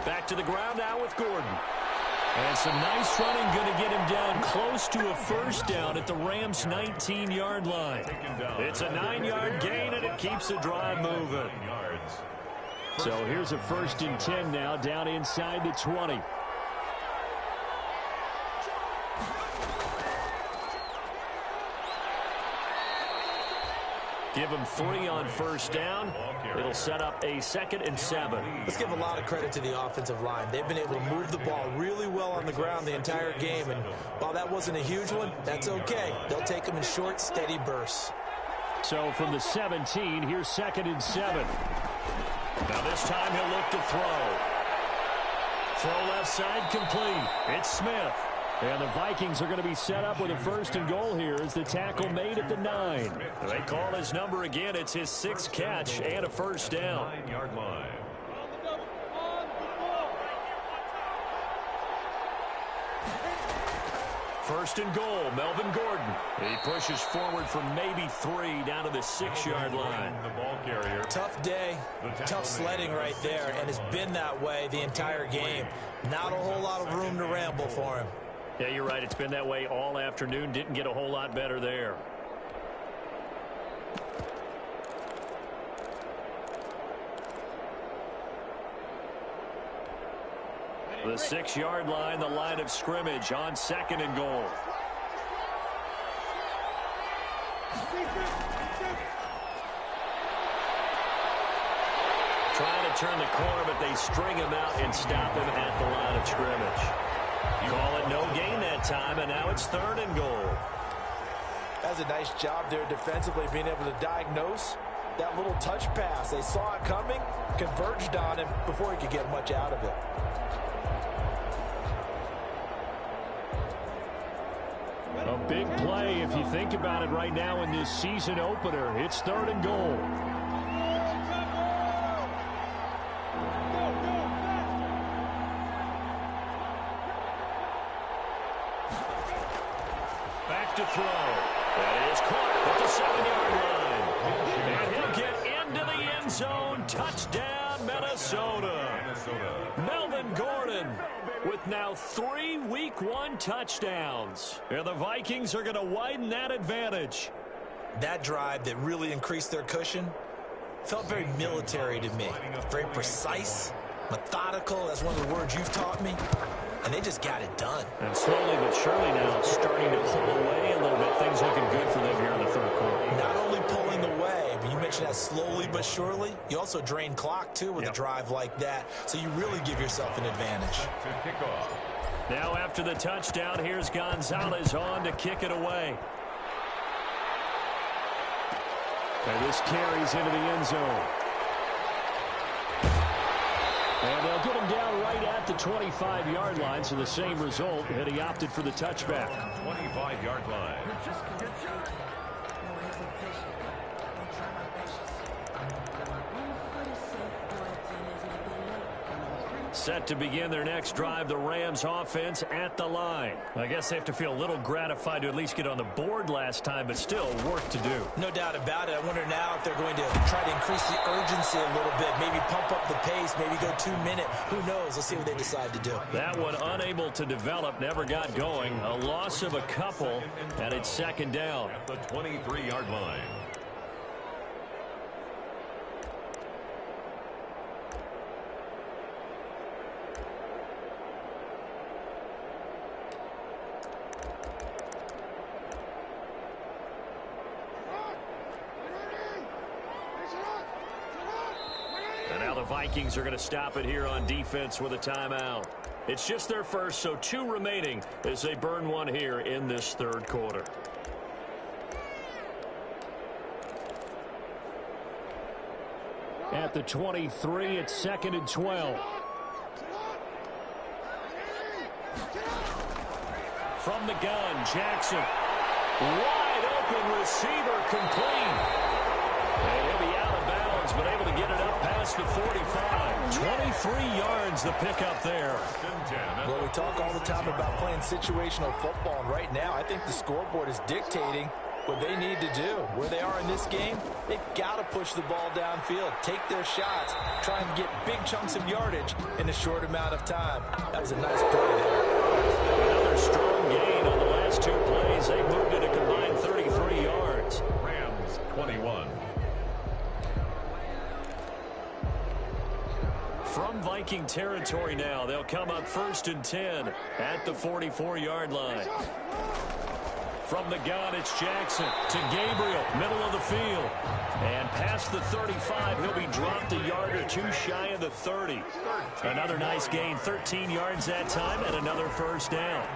Back to the ground now with Gordon. And some nice running going to get him down close to a first down at the Rams' 19-yard line. It's a 9-yard gain, and it keeps the drive moving. So here's a 1st and 10 now, down inside the 20. Give him 3 on first down. It'll set up a 2nd and 7. Let's give a lot of credit to the offensive line. They've been able to move the ball really well on the ground the entire game. And while that wasn't a huge one, that's okay. They'll take them in short, steady bursts. So from the 17, here's 2nd and 7. Now this time he'll look to throw. Throw left side complete. It's Smith. And the Vikings are going to be set up with a 1st and goal here as the tackle made at the 9. They call his number again. It's his 6th catch and a first down. 9-yard line. First and goal, Melvin Gordon. He pushes forward for maybe 3 down to the 6-yard line. The ball carrier. Tough day, tough sledding right there, and it's been that way the entire game. Not a whole lot of room to ramble for him. Yeah, you're right. It's been that way all afternoon. Didn't get a whole lot better there. The 6-yard line, the line of scrimmage on 2nd and goal. Trying to turn the corner, but they string him out and stop him at the line of scrimmage. Call it no gain that time, and now it's 3rd and goal. That's a nice job there defensively, being able to diagnose that little touch pass. They saw it coming, converged on him before he could get much out of it. A big play if you think about it right now in this season opener. It's 3rd and goal. Back to throw. That is caught at the 7-yard line. And he'll get into the end zone. Touchdown, Minnesota. Melvin Gordon with now 3 Week 1 touchdowns. And the Vikings are going to widen that advantage. That drive that really increased their cushion felt very military to me. Very precise, methodical. That's one of the words you've taught me. And they just got it done. And slowly but surely now starting to pull away a little bit. Things looking good for them here in the 3rd quarter. Not only pulling away, but you mentioned that slowly but surely. You also drain clock, too, with a drive like that. So you really give yourself an advantage. To kick off. Now after the touchdown, here's Gonzalez on to kick it away. And this carries into the end zone. And they'll get him down right at the 25-yard line, so the same result, and he opted for the touchback. 25-yard line. Set to begin their next drive, the Rams offense at the line. I guess they have to feel a little gratified to at least get on the board last time, but still work to do. No doubt about it. I wonder now if they're going to try to increase the urgency a little bit, maybe pump up the pace, maybe go 2-minute. Who knows? Let's see what they decide to do. That one unable to develop, never got going. A loss of a couple, and it's 2nd down. At the 23-yard line. Vikings are going to stop it here on defense with a timeout. It's just their first, so 2 remaining as they burn one here in this 3rd quarter. At the 23, it's 2nd and 12. from the gun. Jackson. Wide open receiver complete. And he'll be out of bounds, but able to get it up past the 45. 23 yards the pickup there. Well, we talk all the time about playing situational football, and right now I think the scoreboard is dictating what they need to do. Where they are in this game, they've got to push the ball downfield, take their shots, try and get big chunks of yardage in a short amount of time. That was a nice play there. Another strong gain on the last two plays. They moved it a combined 33 yards. Rams 21. From Viking territory now, they'll come up 1st and 10 at the 44-yard line. From the gun, it's Jackson to Gabriel, middle of the field. And past the 35, he'll be dropped a yard or two shy of the 30. Another nice gain, 13 yards that time, and another first down.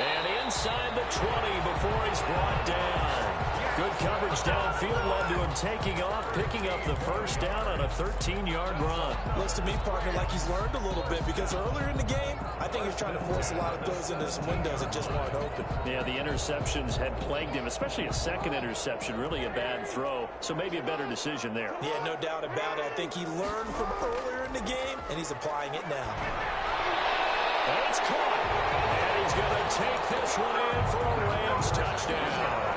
And inside the 20 before he's brought down. Good coverage downfield led to him taking off, picking up the first down on a 13-yard run. Looks to me, partner, like he's learned a little bit, because earlier in the game, I think he was trying to force a lot of throws into some windows that just weren't open. Yeah, the interceptions had plagued him, especially a second interception, really a bad throw. So maybe a better decision there. Yeah, no doubt about it. I think he learned from earlier in the game, and he's applying it now. And it's caught. And he's going to take this one in for a Rams touchdown.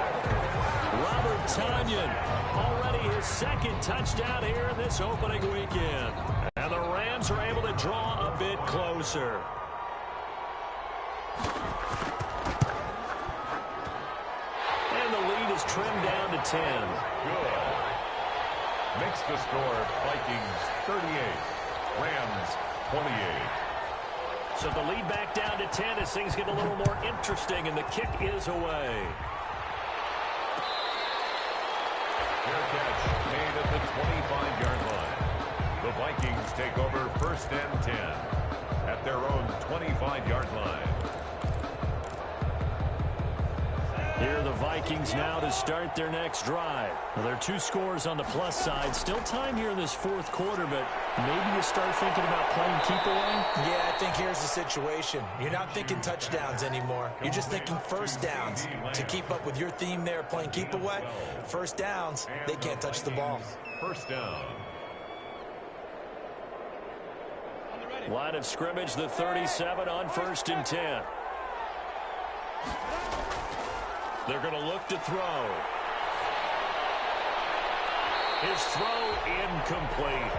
Robert Tonyan, already his second touchdown here in this opening weekend. And the Rams are able to draw a bit closer. And the lead is trimmed down to 10. Good. Makes the score Vikings 38, Rams 28. So the lead back down to 10 as things get a little more interesting, and the kick is away. Fair catch made at the 25-yard line. The Vikings take over 1st and 10 at their own 25-yard line. Here are the Vikings now to start their next drive. Well, there are 2 scores on the plus side. Still time here in this 4th quarter, but maybe you start thinking about playing keep away? Yeah, I think here's the situation. You're not thinking touchdowns anymore. You're just thinking first downs. To keep up with your theme there, playing keep away, first downs, they can't touch the ball. First down. Line of scrimmage, the 37 on 1st and 10. They're going to look to throw. His throw incomplete.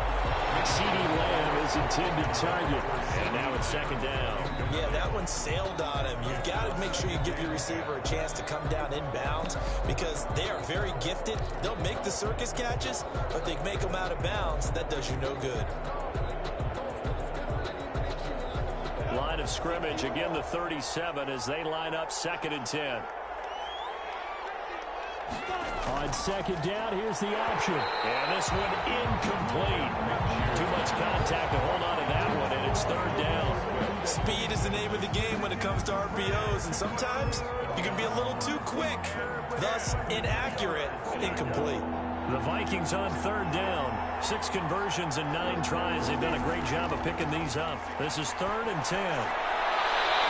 CeeDee Lamb is intended target. And now it's 2nd down. Yeah, that one sailed on him. You've got to make sure you give your receiver a chance to come down inbounds, because they are very gifted. They'll make the circus catches, but they make them out of bounds. That does you no good. Line of scrimmage, again the 37 as they line up 2nd and 10. On 2nd down, here's the option. And this one incomplete. Too much contact to hold on to that one, and it's 3rd down. Speed is the name of the game when it comes to RPOs, and sometimes you can be a little too quick, thus inaccurate, incomplete. The Vikings on 3rd down. 6 conversions and 9 tries. They've done a great job of picking these up. This is 3rd and 10.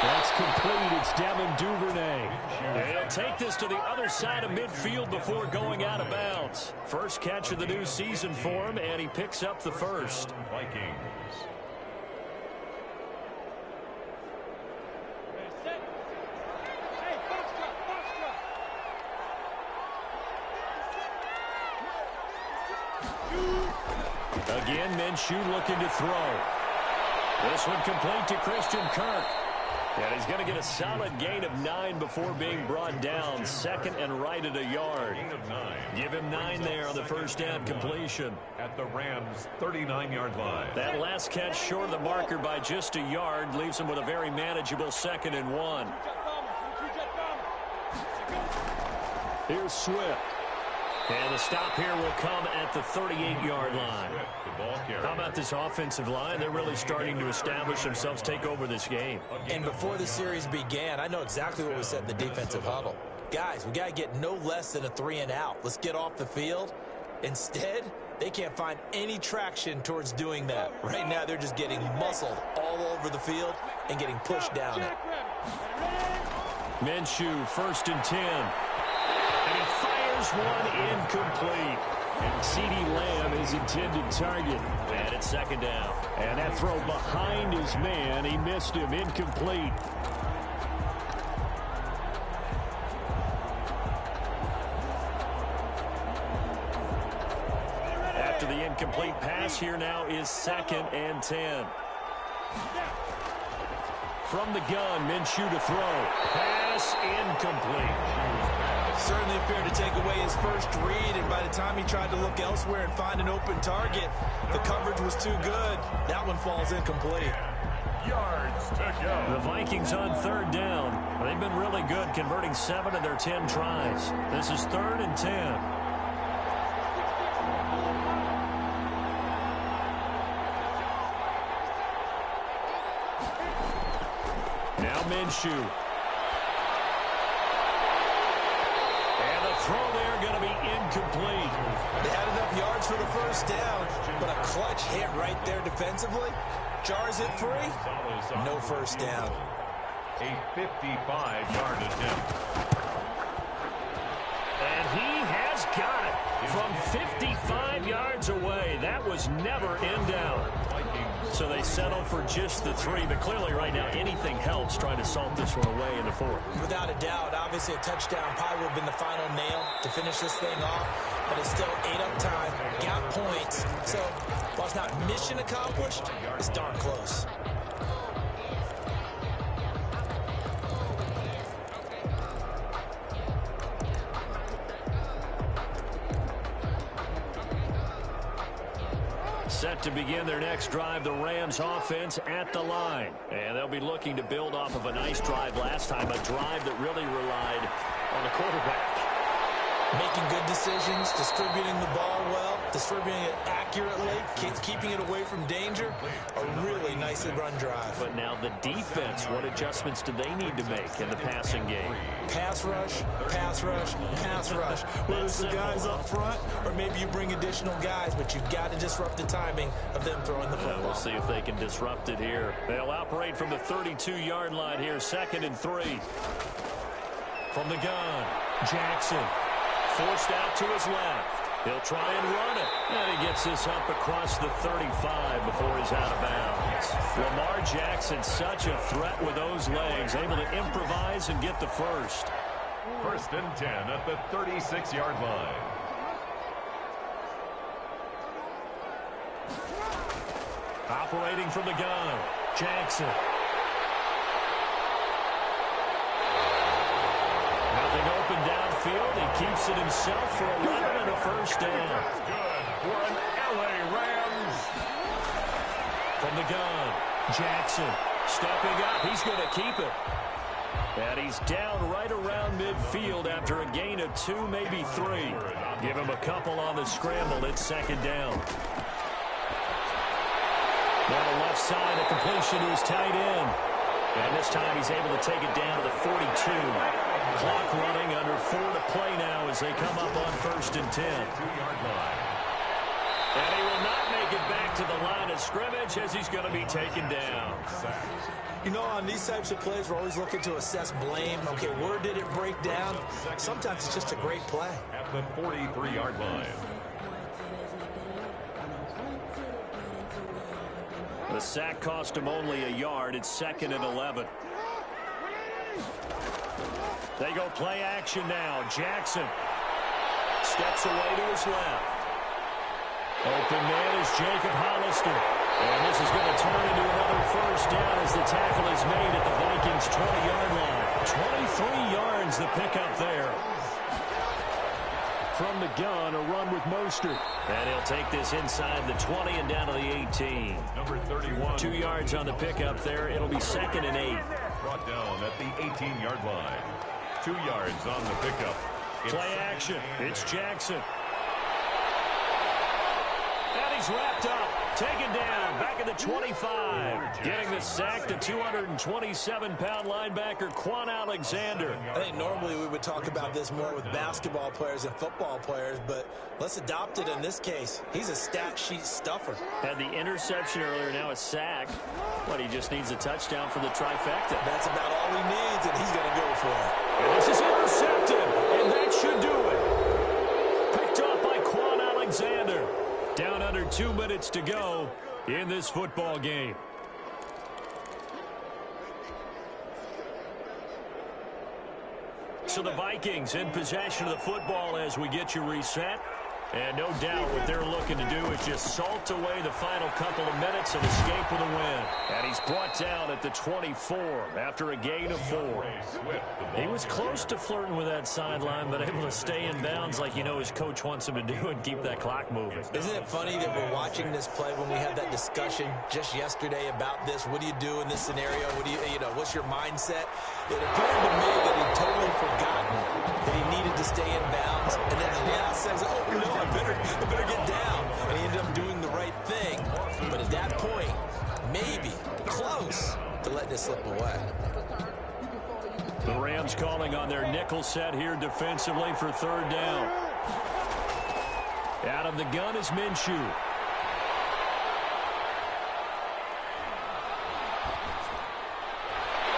That's complete. It's Devin Duvernay. He'll take this to the other side of midfield before going out of bounds. First catch of the new season for him, and he picks up the first. Vikings. Again, Minshew looking to throw. This one complete to Christian Kirk. And he's going to get a solid gain of 9 before being brought down. 2nd and right at a yard. Give him 9 there on the first down completion. At the Rams' 39-yard line. That last catch short of the marker by just a yard leaves him with a very manageable 2nd and 1. Here's Swift. And the stop here will come at the 38-yard line. How about this offensive line? They're really starting to establish themselves, take over this game. And before the series began, I know exactly what was said in the defensive huddle. Guys, we got to get no less than a 3 and out. Let's get off the field. Instead, they can't find any traction towards doing that. Right now, they're just getting muscled all over the field and getting pushed down it. Minshew, 1st and 10. And he fires one incomplete. And CeeDee Lamb is intended target. And it's 2nd down. And that throw behind his man, he missed him, incomplete. After the incomplete pass, here now is 2nd and 10. From the gun, Minshew to throw. Pass incomplete. Certainly appeared to take away his first read, and by the time he tried to look elsewhere and find an open target, the coverage was too good. That one falls incomplete. Yards to go. The Vikings on 3rd down. They've been really good, converting 7 of their 10 tries. This is 3rd and 10. Now Minshew. And the throw there going to be incomplete. They had enough yards for the first down, but a clutch hit right there defensively. Jars it free. No first down. A 55-yard attempt. And he has got it from 55 yards away. That was never in doubt. So they settle for just the 3, but clearly right now anything helps trying to salt this one away in the 4th. Without a doubt, obviously a touchdown probably would have been the final nail to finish this thing off, but it's still ate up time, got points. So while it's not mission accomplished, it's darn close. Set to begin their next drive, the Rams offense at the line. And they'll be looking to build off of a nice drive last time, a drive that really relied on the quarterback. Making good decisions, distributing the ball well, distributing it accurately, keeping it away from danger. A really nicely run drive. But now the defense, what adjustments do they need to make in the passing game? Pass rush, pass rush, pass rush. Whether it's the guys up front or maybe you bring additional guys, but you've got to disrupt the timing of them throwing the football. We'll see if they can disrupt it here. They'll operate from the 32-yard line here, 2nd and 3. From the gun, Jackson. Forced out to his left. He'll try and run it. And he gets this up across the 35 before he's out of bounds. Lamar Jackson, such a threat with those legs, able to improvise and get the first. 1st and 10 at the 36-yard line. Operating from the gun, Jackson. Nothing open downfield. He keeps it himself for 11 and a first down. Good for an LA Rams. From the gun, Jackson stepping up. He's going to keep it. And he's down right around midfield after a gain of 2, maybe 3. Give him a couple on the scramble. It's 2nd down. Now the left side, a completion to his tight end. And this time he's able to take it down to the 42. Clock running, under 4 to play now as they come up on 1st and 10. 2-yard line. And he will not make it back to the line of scrimmage as he's going to be taken down. You know, on these types of plays, we're always looking to assess blame. Okay, where did it break down? Sometimes it's just a great play. At the 43-yard line. The sack cost him only a yard. It's 2nd and 11. They go play action now. Jackson steps away to his left. Open man is Jacob Hollister. And this is going to turn into another first down as the tackle is made at the Vikings' 20-yard line. 23 yards the pickup there. From the gun, a run with Mostert. And he'll take this inside the 20 and down to the 18. Number 31. 2 yards on the pickup there. It'll be 2nd and 8. Brought down at the 18-yard line. 2 yards on the pickup. Play action. It's Jackson. And he's wrapped up. Taken down, back at the 25. Getting the sack, the 227-pound linebacker, Quan Alexander. I think normally we would talk about this more with basketball players and football players, but let's adopt it in this case. He's a stat sheet stuffer. Had the interception earlier, now a sack. But he just needs a touchdown for the trifecta. That's about all he needs, and he's going to go for it. And this is intercepted, and that should do it. Picked up by Quan Alexander. Down under 2 minutes to go in this football game. So the Vikings in possession of the football as we get you reset. And no doubt what they're looking to do is just salt away the final couple of minutes and escape with a win. And he's brought down at the 24 after a gain of 4. He was close to flirting with that sideline, but able to stay in bounds like his coach wants him to do and keep that clock moving. Isn't it funny that we're watching this play when we had that discussion just yesterday about this? What do you do in this scenario? What do what's your mindset? It appeared to me that he'd totally forgotten that he needed to stay in bounds. And then the last says, oh, no, I better get down. And he ended up doing the right thing. But at that point, maybe close to letting it slip away. The Rams calling on their nickel set here defensively for 3rd down. Out of the gun is Minshew.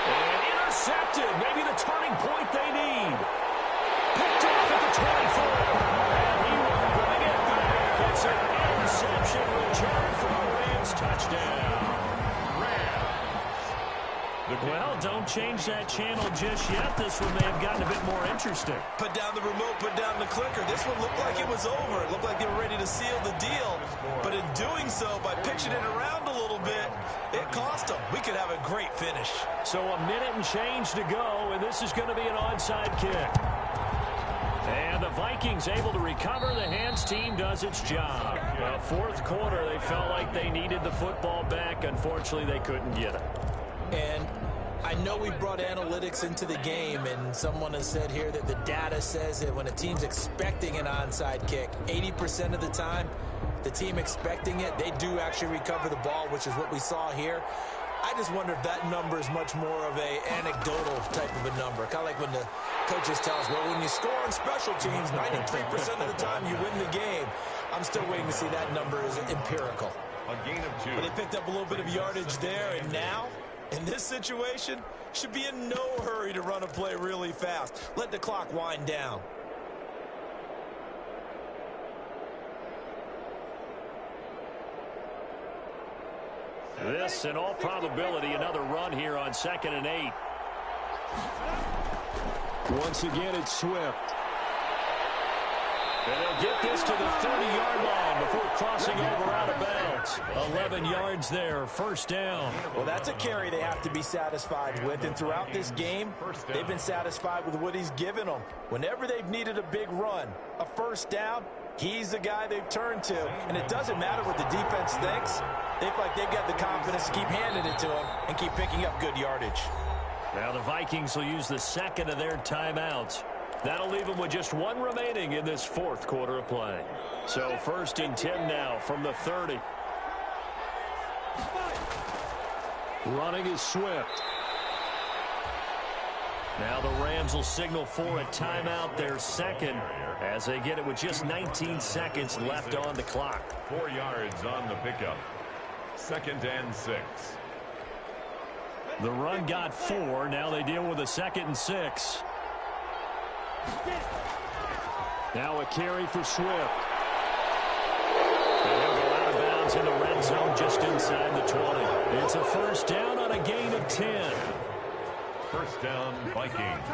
And intercepted. Maybe the turning point they need. Picked off at the 24. And he will bring it back. It's an interception return for a Rams touchdown. Well, don't change that channel just yet. This one may have gotten a bit more interesting. Put down the remote, put down the clicker. This one looked like it was over. It looked like they were ready to seal the deal. But in doing so, by pitching it around a little bit, it cost them. We could have a great finish. So a minute and change to go, and this is going to be an onside kick. And the Vikings able to recover. The hands team does its job. Well, 4th quarter, they felt like they needed the football back. Unfortunately, they couldn't get it. And I know we brought analytics into the game, and someone has said here that the data says that when a team's expecting an onside kick, 80% of the time, the team expecting it, they do actually recover the ball, which is what we saw here. I just wonder if that number is much more of a anecdotal type of a number. Kind of like when the coaches tell us, well, when you score on special teams, 93% of the time you win the game. I'm still waiting to see that number is empirical. A gain of 2. But they picked up a little bit of yardage there, and now, in this situation, should be in no hurry to run a play really fast. Let the clock wind down. This, in all probability, another run here on 2nd and 8. Once again, it's Swift. And they'll get this to the 30-yard line before crossing over out of bounds. 11 yards there, 1st down. Well, that's a carry they have to be satisfied with, and throughout this game, they've been satisfied with what he's given them. Whenever they've needed a big run, a 1st down, he's the guy they've turned to. And it doesn't matter what the defense thinks. They feel like they've got the confidence to keep handing it to him and keep picking up good yardage. Now the Vikings will use the 2nd of their timeouts. That'll leave them with just 1 remaining in this 4th quarter of play. So 1st and 10 now from the 30. Running is Swift. Now the Rams will signal for a timeout, their 2nd, as they get it with just 19 seconds left on the clock. 4 yards on the pickup. 2nd and 6. The run got 4. Now they deal with a 2nd and 6. Now a carry for Swift. And he'll go out of bounds in the red zone just inside the 20. It's a 1st down on a gain of 10. 1st down, Vikings.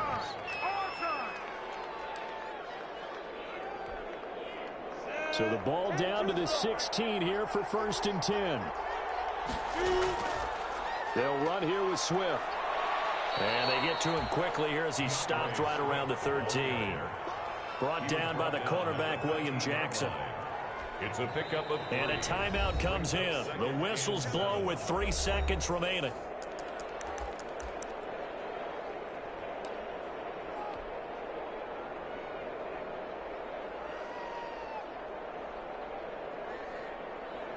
So the ball down to the 16 here for 1st and 10. They'll run here with Swift. And they get to him quickly here as he stopped right around the 13. Brought down by the cornerback, William Jackson. It's a pickup of 3. And a timeout comes in. The whistles blow with 3 seconds remaining.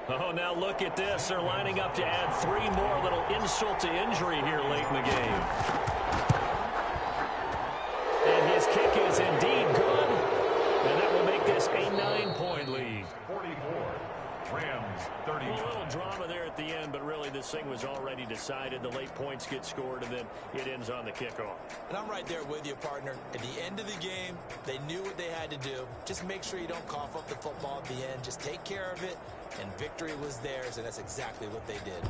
Oh, now look at this. They're lining up to add 3 more. Little insult to injury here late in the game. And his kick is indeed good. And that will make this a 9-point lead. 44. Rams 30. A little drama there at the end, but really this thing was already decided. The late points get scored, and then it ends on the kickoff. And I'm right there with you, partner. At the end of the game, they knew what they had to do. Just make sure you don't cough up the football at the end. Just take care of it, and victory was theirs, and that's exactly what they did.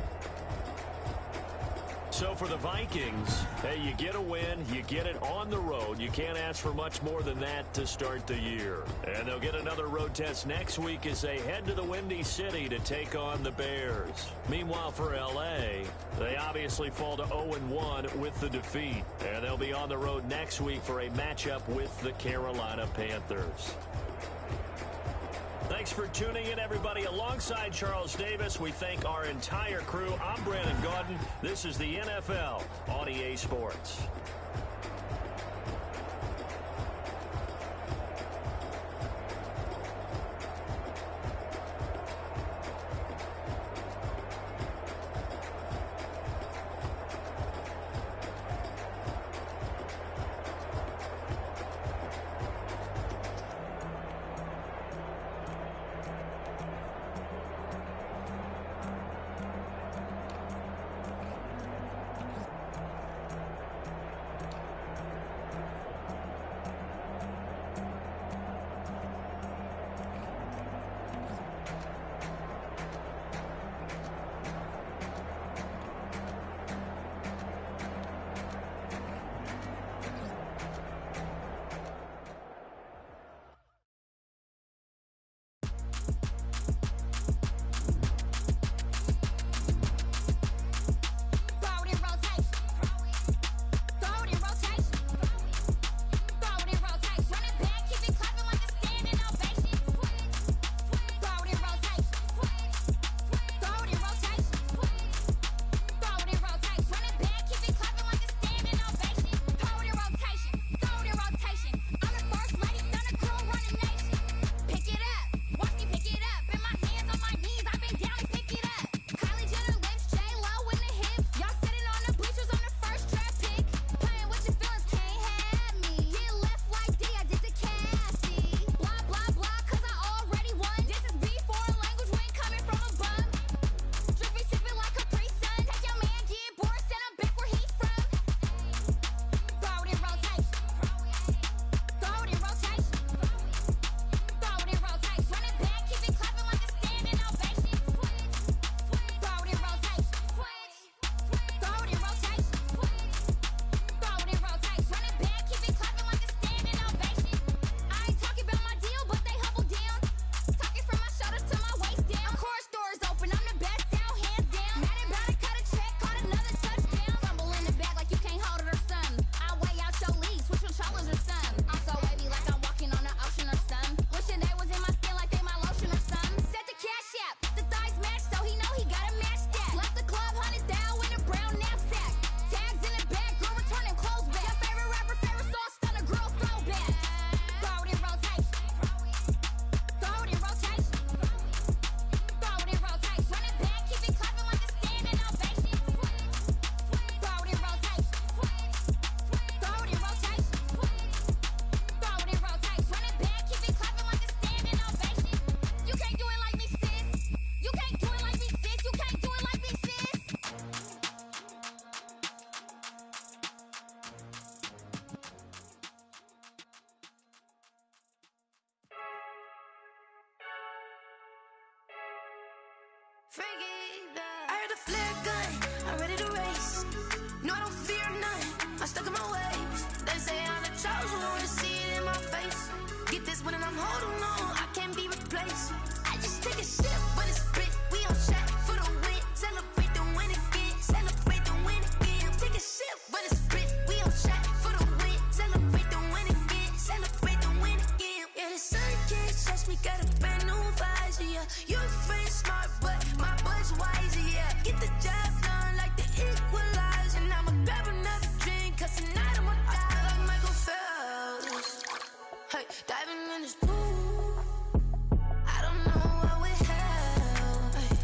So for the Vikings, hey, you get a win, you get it on the road. You can't ask for much more than that to start the year. And they'll get another road test next week as they head to the Windy City to take on the Bears. Meanwhile, for L.A., they obviously fall to 0-1 with the defeat. And they'll be on the road next week for a matchup with the Carolina Panthers. Thanks for tuning in, everybody. Alongside Charles Davis, we thank our entire crew. I'm Brandon Gaudin. This is the NFL on EA Sports. I heard a flare gun, I'm ready to race. No, I don't fear none, I'm stuck in my ways. They say I'm the chosen one, see it in my face. Get this one and I'm holding on, I can't be replaced. I just take a sip when it's split, we on shot for the win. Celebrate the win again, celebrate the win again. Take a sip when it's split, we on shot for the win. Celebrate the win again, celebrate the win again. Yeah, the sun can't touch me, got a brand new visor, yeah. You're friend smart, but my boy's wiser, yeah. Get the job done like the equalizer. And I'ma grab another drink, cause tonight I'ma die like Michael Phelps. Hey, diving in this pool, I don't know what we have. Hey,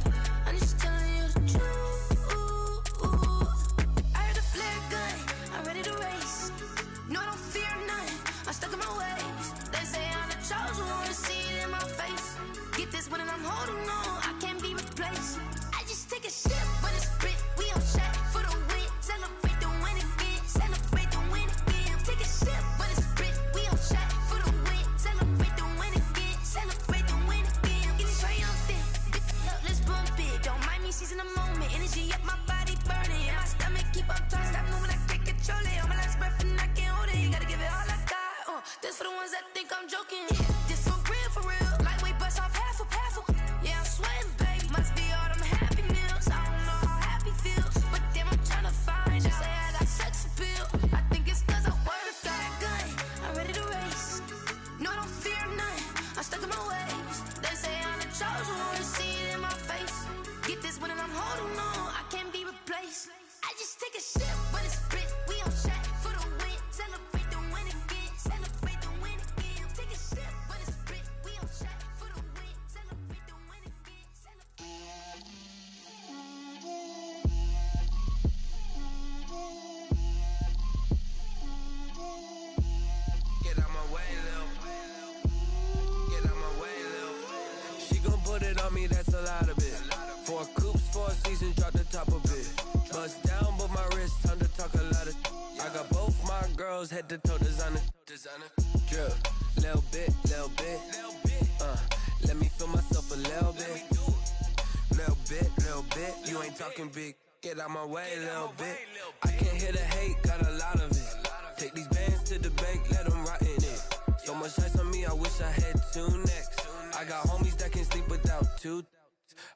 This for the ones that think I'm joking. This for real, for real. Lightweight bust off half a. Yeah, I'm sweating, babe. Must be all them happy meals. I don't know how happy feels, but damn, I'm trying to find out. Say I got sex appeal. I think it's cause I word of got a gun. I'm ready to race. No, I don't fear nothing. I'm stuck in my ways. They say I'm the chosen one. See it in my face. Get this one and I'm holding on. I can't be replaced. I just take a sip, but it's split. We on chat for the win. Celebrate the win again. Celebrate the win again. Take a sip, but it's split. We on chat for the win. Celebrate the win again. Get out my way, Lil. Get out my way, Lil. She gon' put it on me, that's a lot of it. 4 coops, 4 seasons, drop the top of it. Bust down, but my wrist, time to talk a lot of. I got both my girls, head to toe designer. Drip, little bit. Let me feel myself a little bit. Little bit. You ain't talking big. Get out my way, little bit. I can't hear the hate, got a lot of it. Take these bands to the bank, let them rot in it. So much ice on me, I wish I had 2 necks. I got homies that can sleep without 2.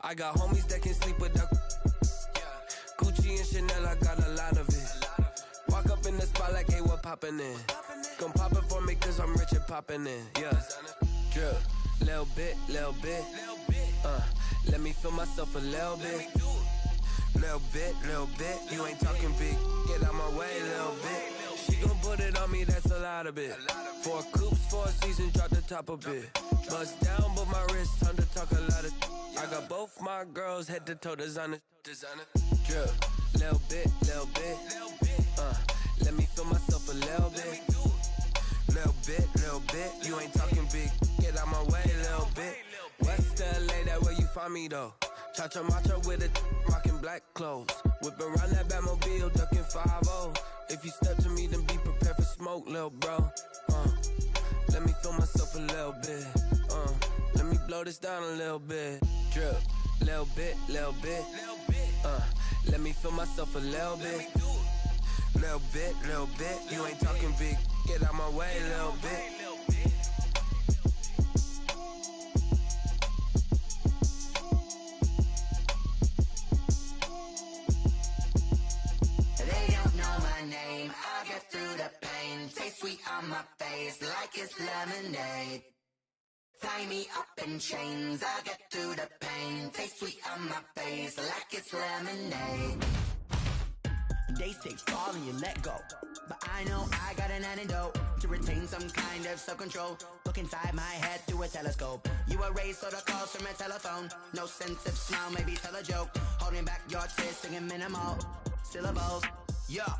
I got homies that can sleep without. Gucci and Chanel, I got a lot of it. Walk up in the spot like, hey, what poppin' in? Gon' pop it for me cause I'm rich and poppin' in. Yeah, drip, little bit. Let me feel myself a little bit. Little bit. You ain't talking big. Get out my way, little bit. She gon' put it on me, that's a lot of it. 4 coops, 4 seasons, drop the top a bit. Bust down, but my wrist, time to talk a lot of. I got both my girls, head to toe designer. Drip, little bit. Let me feel myself a little bit. Little bit. You ain't talking big. Get out my way, little bit. West LA, that where you find me though. Cha-cha macha with a rockin' black clothes. Whip around that Batmobile, ducking 5-0. If you step to me, then be prepared for smoke, lil' bro. Let me feel myself a little bit. Let me blow this down a little bit. Drip, little bit. Let me feel myself a little bit. Little bit. You ain't talking big. Get out my way, little bit. I'll get through the pain. Taste sweet on my face like it's lemonade. Tie me up in chains. I'll get through the pain. Taste sweet on my face like it's lemonade. They say fall and you let go, but I know I got an antidote to retain some kind of self-control. Look inside my head through a telescope. You erase all the calls from a telephone. No sense of smile, maybe tell a joke. Holding back your tears, singing minimal syllables. Yeah.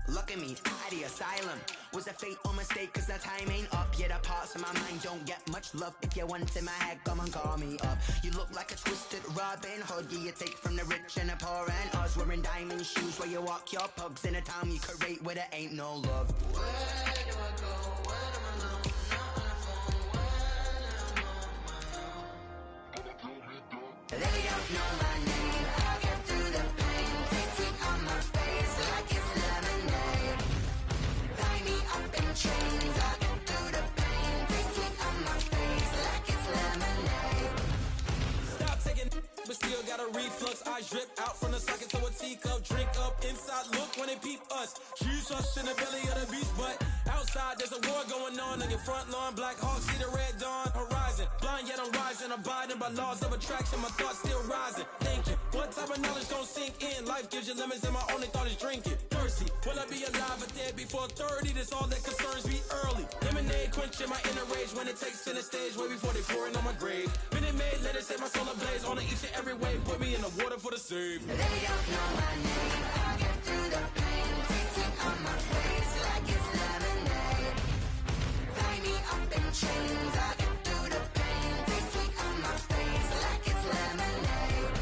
Look at me, at the asylum. Was a fate or mistake, cause the time ain't up. Yet the parts of my mind don't get much love. If you want in my head, come and call me up. You look like a twisted Robin Hood. You take from the rich and the poor and us. Wearing diamond shoes where you walk your pugs in a town you create where there ain't no love. Where do I go? Where am I alone? Not on the phone. Where am I on my own? They don't know my name. I'll get through the pain. Taste sweet on my face like it's lemonade. Tie me up in chains. I'll get through the pain. Taste sweet on my face like it's lemonade. Stop taking, but still got a reflux. I drip out from the socket to a teacup. Drink up inside, look when they peep us. Shoes us in the belly of the beast, but outside there's a war going on your front lawn. Black Hawk, see the red dawn horizon. Blind yet I'm rising, abiding by laws of attraction. My thoughts still rising, thinking what type of knowledge gon' sink in? Life gives you lemons and my only thought is drinking. Thirsty, will I be alive or dead before 30? That's all that concerns me early. Lemonade quenching my inner rage when it takes center stage way before they pour it on my grave. Minute Maid, let it set my soul ablaze on each and every way. Put me in the water for the save. They don't know my name. I'll get through the pain. Taste it on my face like it's lemonade. Tie me up in chains. I'll get through the pain. Taste sweet on my face like it's lemonade.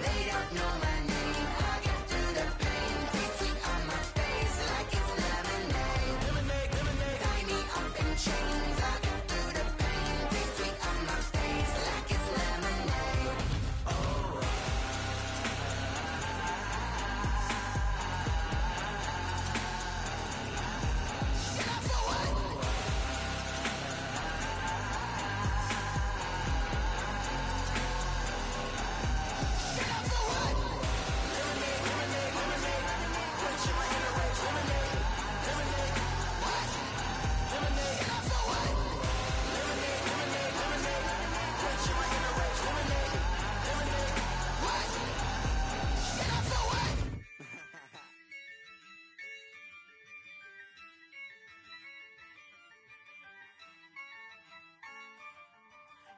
They don't know my name. I'll get through the pain. Taste sweet on my face like it's lemonade. Tie me up in chains. I'll get through the pain. Taste sweet on my face like it's lemonade. Oh.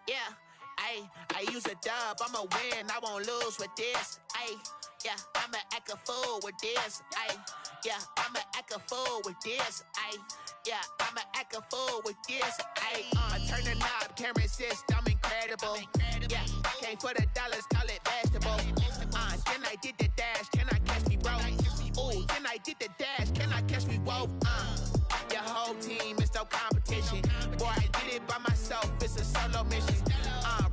Yeah, I use a dub, I'ma win, I won't lose with this. Yeah, I'ma act a fool with this. Yeah, I'ma act a fool with this. Yeah, I'ma act a fool with this. Turn the knob, camera assist, I'm incredible. Yeah, came for the dollars, call it vegetable. Then I did the dash, can I catch me, bro? Ooh, then I did the dash, can I catch me, whoa? Your whole team is no competition. Boy, I did it by myself, it's a solo mission.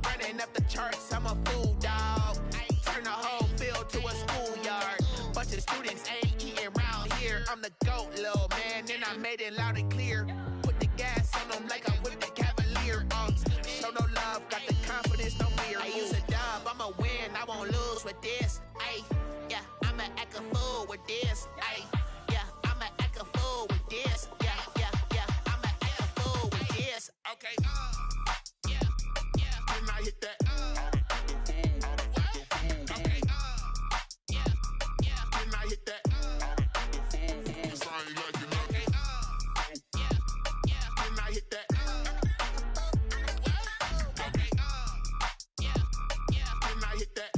Running up the charts, I'm a fool, dog. Turn the whole field to a schoolyard. Bunch of students ain't eating round here. I'm the GOAT, little man, and I made it loud and clear. Put the gas on them like I whipped the Cavalier. Show no love, got the confidence, no fear. I use a dub, I'ma win, I won't lose with this. Yeah, I'ma act a fool with this. Yeah, I'ma act a fool with this. Yeah, I'ma act a fool with this. Okay, yeah, when I hit that. Okay, yeah, when I hit that. Cause I ain't like it. Okay, yeah, when I hit that. Okay, yeah, when I hit that.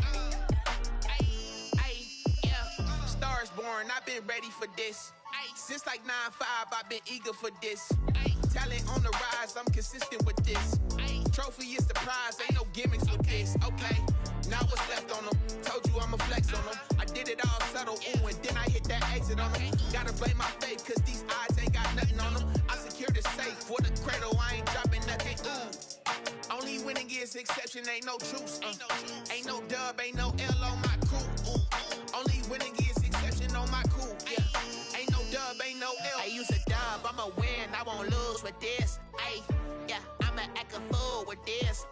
Yeah, Stars born, I've been ready for this. Since like 9-5, I've been eager for this. Talent on the rise, I'm consistent with this. Trophy is the prize, ain't no gimmicks with this. Okay, now what's left on them? Told you I'ma flex on them. I did it all subtle, ooh, and then I hit that exit on them. Gotta blame my faith, cause these odds ain't got nothing on them. I secure the safe for the cradle, I ain't dropping nothing, ooh. Only winning is exception, ain't no truce. Ain't no dub, ain't no L on my crew. Only winning is exception on my crew. Yeah, ain't no dub, ain't no L. I use a dub, I'ma win, I won't lose with this. Yeah, I'ma act a fool with this.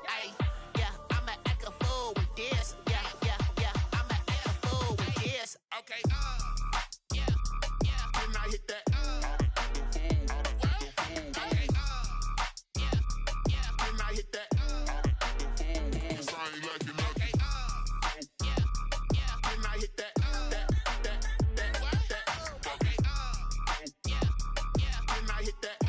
Yeah, I'ma act a fool with this. Yeah, I'ma act a fool with this. Okay, yeah, when I hit that. Okay, yeah, when I hit that. Cause I ain't like it. Okay, yeah, when I hit that. Okay, yeah, when I hit that.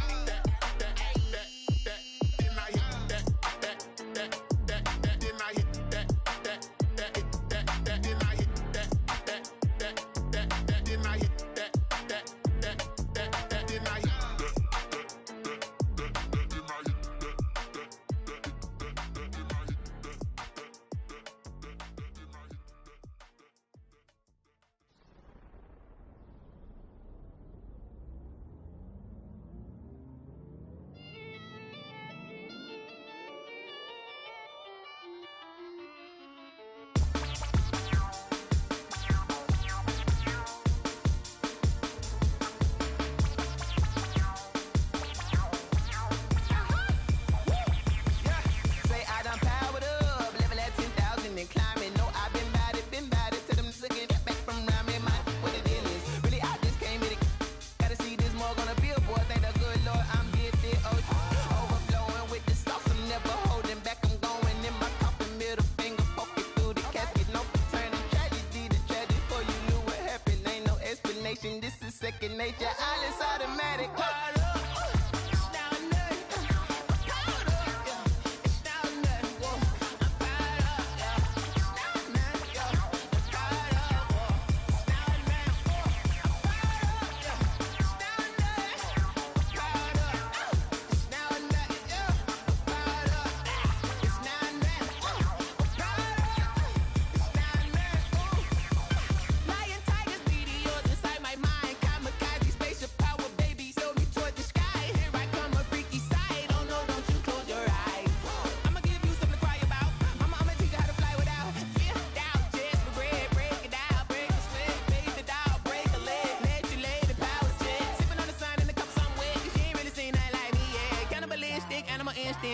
This is second nature, all is automatic.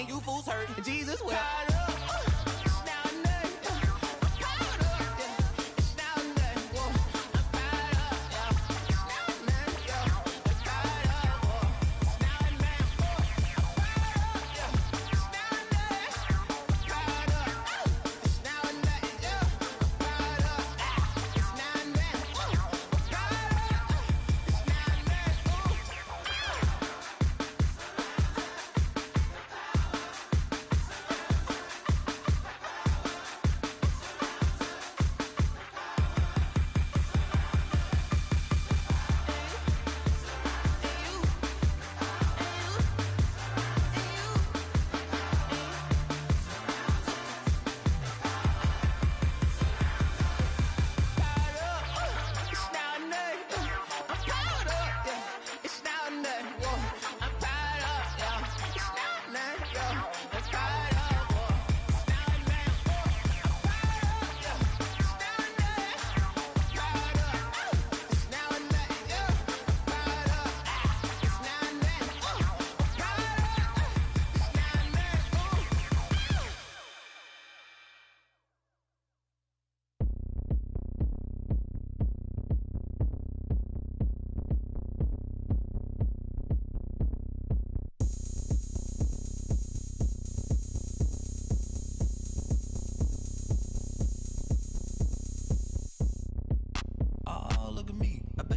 You fools hurt, Jesus will.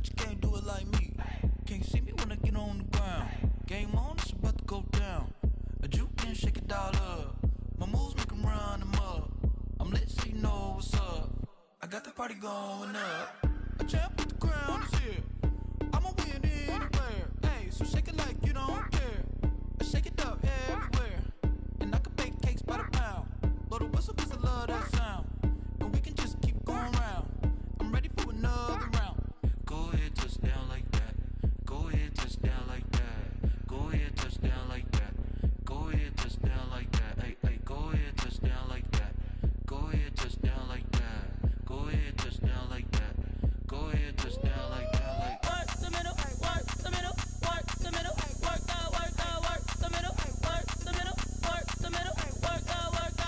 but you can't do it like me. Can't see me when I get on the ground. Game on, it's about to go down. A juke and shake it all up. My moves make them run them up. I'm lit so you know what's up. I got the party going up. A champ with the crown is here. I'ma win anywhere. Hey, so shake it like you don't care. I shake it up everywhere. And I can bake cakes by the pound. Blow the whistle cause I love that sound. And we can just keep going round. I'm ready for another round. Go ahead, touch down like that. Go ahead, touch down like that. Go ahead, touch down like that. Go ahead, touch down like that. Hey, hey, go ahead, touch down like that. Go ahead, touch down like that. Go ahead, touch down like that. Go ahead, touch down like that. Like work the middle, work the middle, work the middle, work the middle, work the middle, work the middle, work the middle, work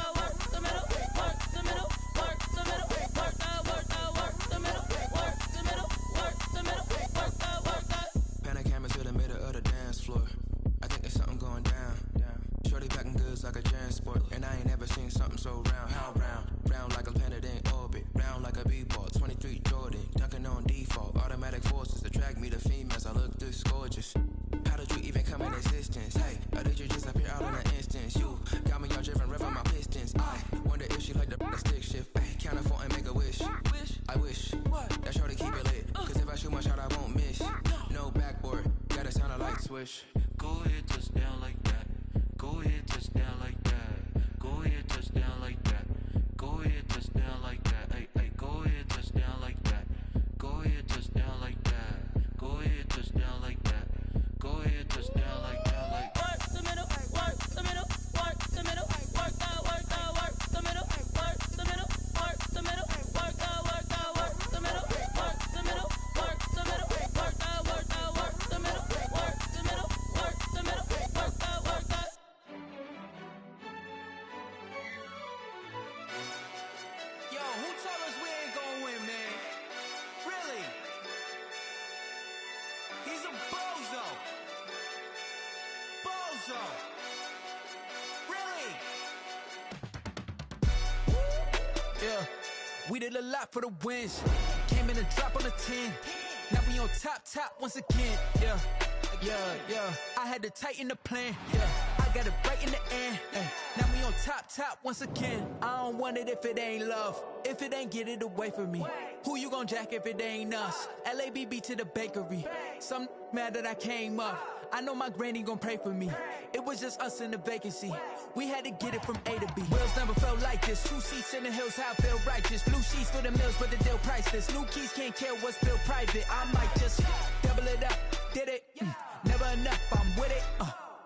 the middle, work the middle, work the middle, work the middle, work the middle, work the. Pan a camera to the middle of the dance floor. I think there's something going down. Shorty packing goods like a transport, and I ain't never seen something so round. How round? Round like a planet in orbit, round like a b-ball. 23 Jordan, dunking on default. Automatic forces attract me to females. I look this gorgeous. How did you even come in existence? Hey, or did you just appear out in an instance? You got me all driven, revving my pistons. I wonder if she like the stick shift. Hey, count it 4 and make a wish. I wish that shorty keep it lit. Cause if I shoot my shot, I won't miss. No backboard, gotta sound a light swish. Go ahead, touch down like that. Go ahead, touch down like that. Go ahead, touch down like that. Go ahead, touch down like that. Hey, hey, go ahead, touch down like that. Go ahead, touch down like that. Go ahead, touch down like that. Go ahead, touch down like that. Like work the middle, work the middle, work the middle, work the middle, work the middle, work the middle, work the middle, work the middle, work the middle, work the middle, work the middle, work the middle, work the middle, work the. Yo, who told us we ain't gonna win, man? Really? He's a bozo. Bozo. Really? Yeah, we did a lot for the wins. Came in and drop on the 10. Now we on top once again. Yeah. I had to tighten the plan. Yeah, I got it right in the end. Now we on top once again. I don't want it if it ain't love. If it ain't, get it away from me. Who you gon' jack if it ain't us? LABB to the bakery. Some mad that I came up. I know my granny gon' pray for me. It was just us in the vacancy. We had to get it from A to B. Wheels never felt like this. 2 seats in the hills, how I feel righteous. Blue sheets for the mills, but the deal priceless. New keys can't care what's built private. I might just double it up. Did it? Never enough, I'm with it.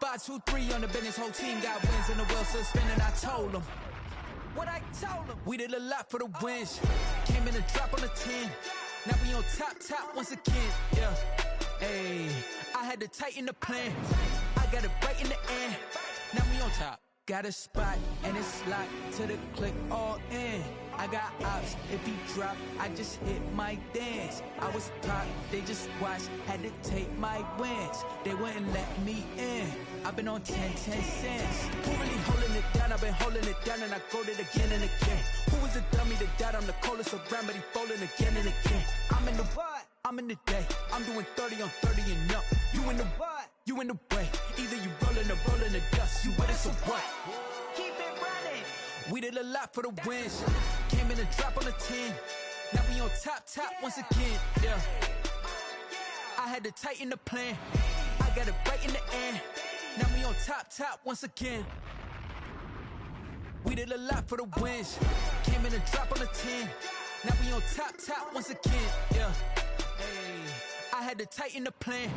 5, 2, 3 on the business. Whole team got wins and the wheels still spinning. I told them what I told them. We did a lot for the wins. Came in and drop on the 10. Now we on top once again. Yeah. Hey, I had to tighten the plan. I got it right in the end. Now we on top. Got a spot and it's locked to the click all in. I got ops, if he drop, I just hit my dance. I was pop, they just watched, had to take my wins. They wouldn't let me in. I've been on 10 cents. Who really holding it down? I've been holding it down and I go it again and again. Who was the dummy that died? I'm the coldest around, but he folding again and again. I'm in the what? I'm in the day. I'm doing 30 on 30 and up. You in the what? You in the way. Either you rolling or rolling the dust. You with us or what? Keep it running. We did a lot for the wins. Came in and drop on the 10. Now we on top once again. Yeah. I had to tighten the plan. I got it right in the end. Now we on top once again. We did a lot for the wins. Came in and drop on the 10. Now we on top once again. Yeah. Hey, I had to tighten the plan.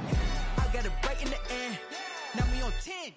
I got it right in the end. Now we on 10.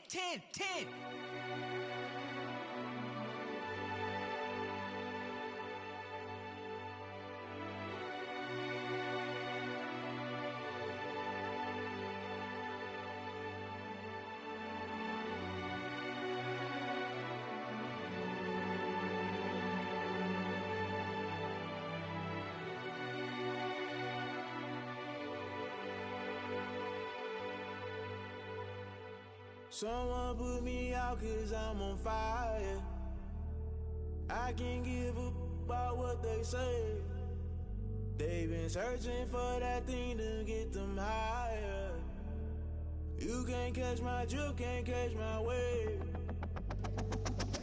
Someone put me out cause I'm on fire. I can't give a about what they say. They've been searching for that thing to get them higher. You can't catch my drift, can't catch my wave.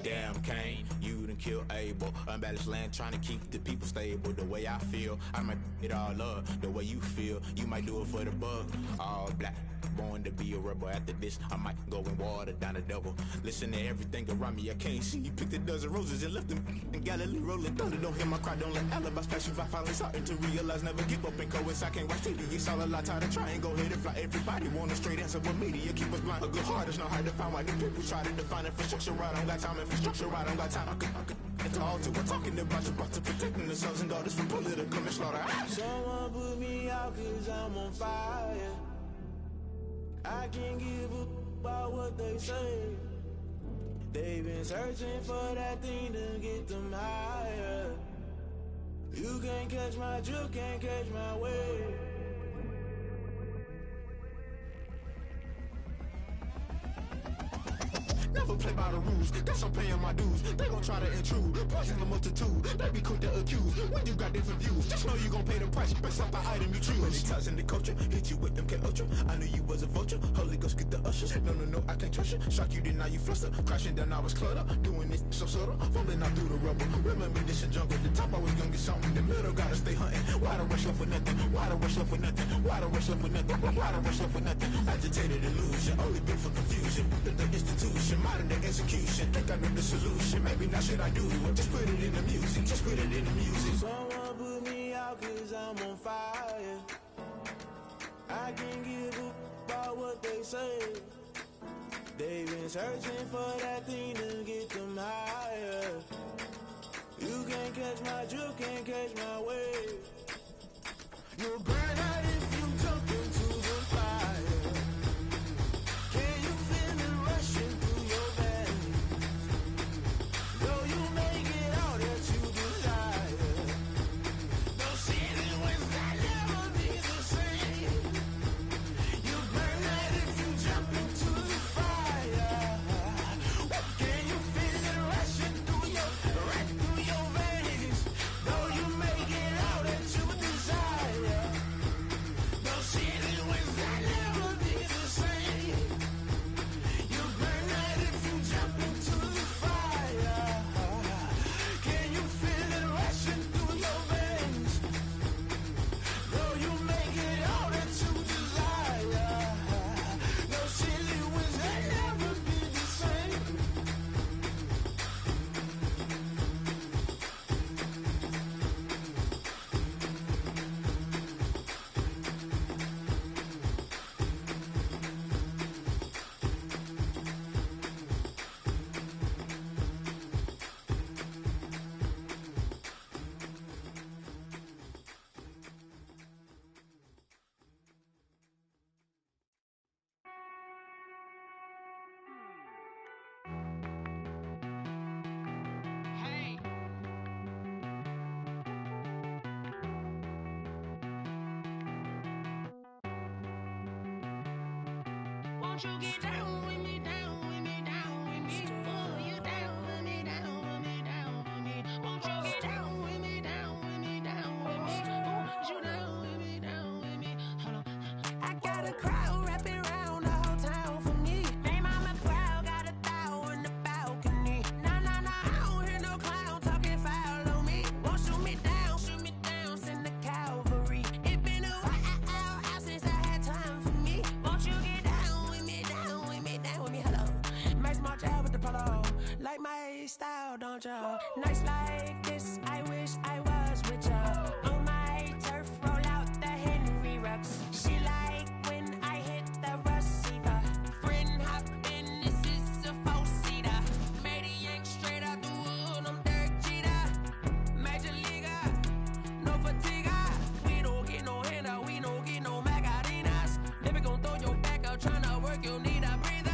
Damn Kane, you done killed Abel. Unbalanced land trying to keep the people stable. The way I feel, I might it all up. The way you feel, you might do it for the bug. All black, born to be a rebel. After this, I might go and water down the devil. Listen to everything around me, I can't see. Picked a dozen roses and left them in Galilee rolling thunder. Don't hear my cry, don't let alibis pass you. I finally starting to realize, never give up and coincide. I can't watch TV, it's all a lot. Tired of trying, go ahead and fly. Everybody want a straight answer, but media keep us blind. A good heart is not hard to find. Why the people try to define infrastructure right? I don't got time, infrastructure right? I don't got time. I could it's all to we're talking about your brother protecting the sons and daughters from political manslaughter. Someone put me out cause I'm on fire. I can't give a about what they say. They've been searching for that thing to get them higher. You can't catch my drift, can't catch my wave. Never play by the rules, guess I'm paying my dues. They gon' try to intrude, poison the multitude. They be quick to accuse, when you got different views. Just know you gon' pay the price, based off the item you choose. Many ties in the culture, hit you with them K-Ultra. I knew you was a vulture, Holy Ghost get the ushers. No, I can't trust you. Shock you, then now you fluster. Crashing down, I was cluttered. Doing this so subtle, falling out through the rubble. Remember this a jungle, the top I was gonna get something. In the middle, gotta stay hunting. Why the rush left for nothing? Why the rush left for nothing? Why the rush left for nothing? Why the rush left for nothing? Agitated illusion, only been for confusion. The institution, modern day execution. Think I know the solution, maybe now should I do it? Just put it in the music, just put it in the music. Someone put me out cause I'm on fire. I can't give a about what they say. They've been searching for that thing to get them higher. You can't catch my drift, can't catch my wave. You'll burn out if you jump into the fire. Can you feel it rushing through your veins? Though you make it all that you desire. No ceiling wins that never be the same. You burn out if you jump into the fire. Can you feel it rushing through your veins? Though you make it all that you desire. No ceiling wins that never be the same. You burn out if you jump into the fire. Can you feel it rushing through your veins? Though you make it all that you desire. No ceiling wins that never be the same. Won't you get down with me, down with me, down with me? Oh, you down with me, down with me, down with me. Won't you get down with me, down with me, down with me? Oh, you down with me, down with me? Hold on. I got a crowd wrapping around the whole town for me. They mama proud, got a thou in the balcony. Nah, I don't hear no clown talking foul on me. Won't shoot me down, send the cavalry. It been a while since I had time for me. Won't you get down with me, down with me, down with me? Hello. Nice small job with the polo. Like my style, don't y'all? Nice like this, I wish I was with y'all. On my turf, roll out the Henry Rux. She like when I hit the receiver. Friend hop in, this is a four-seater. Made a yank straight out the wood, I'm Derek Jeter. Major leaguer, no fatigue. We don't get no handout, we don't get no Macarinas. Never gon' throw your back out, tryna work, you need a breather.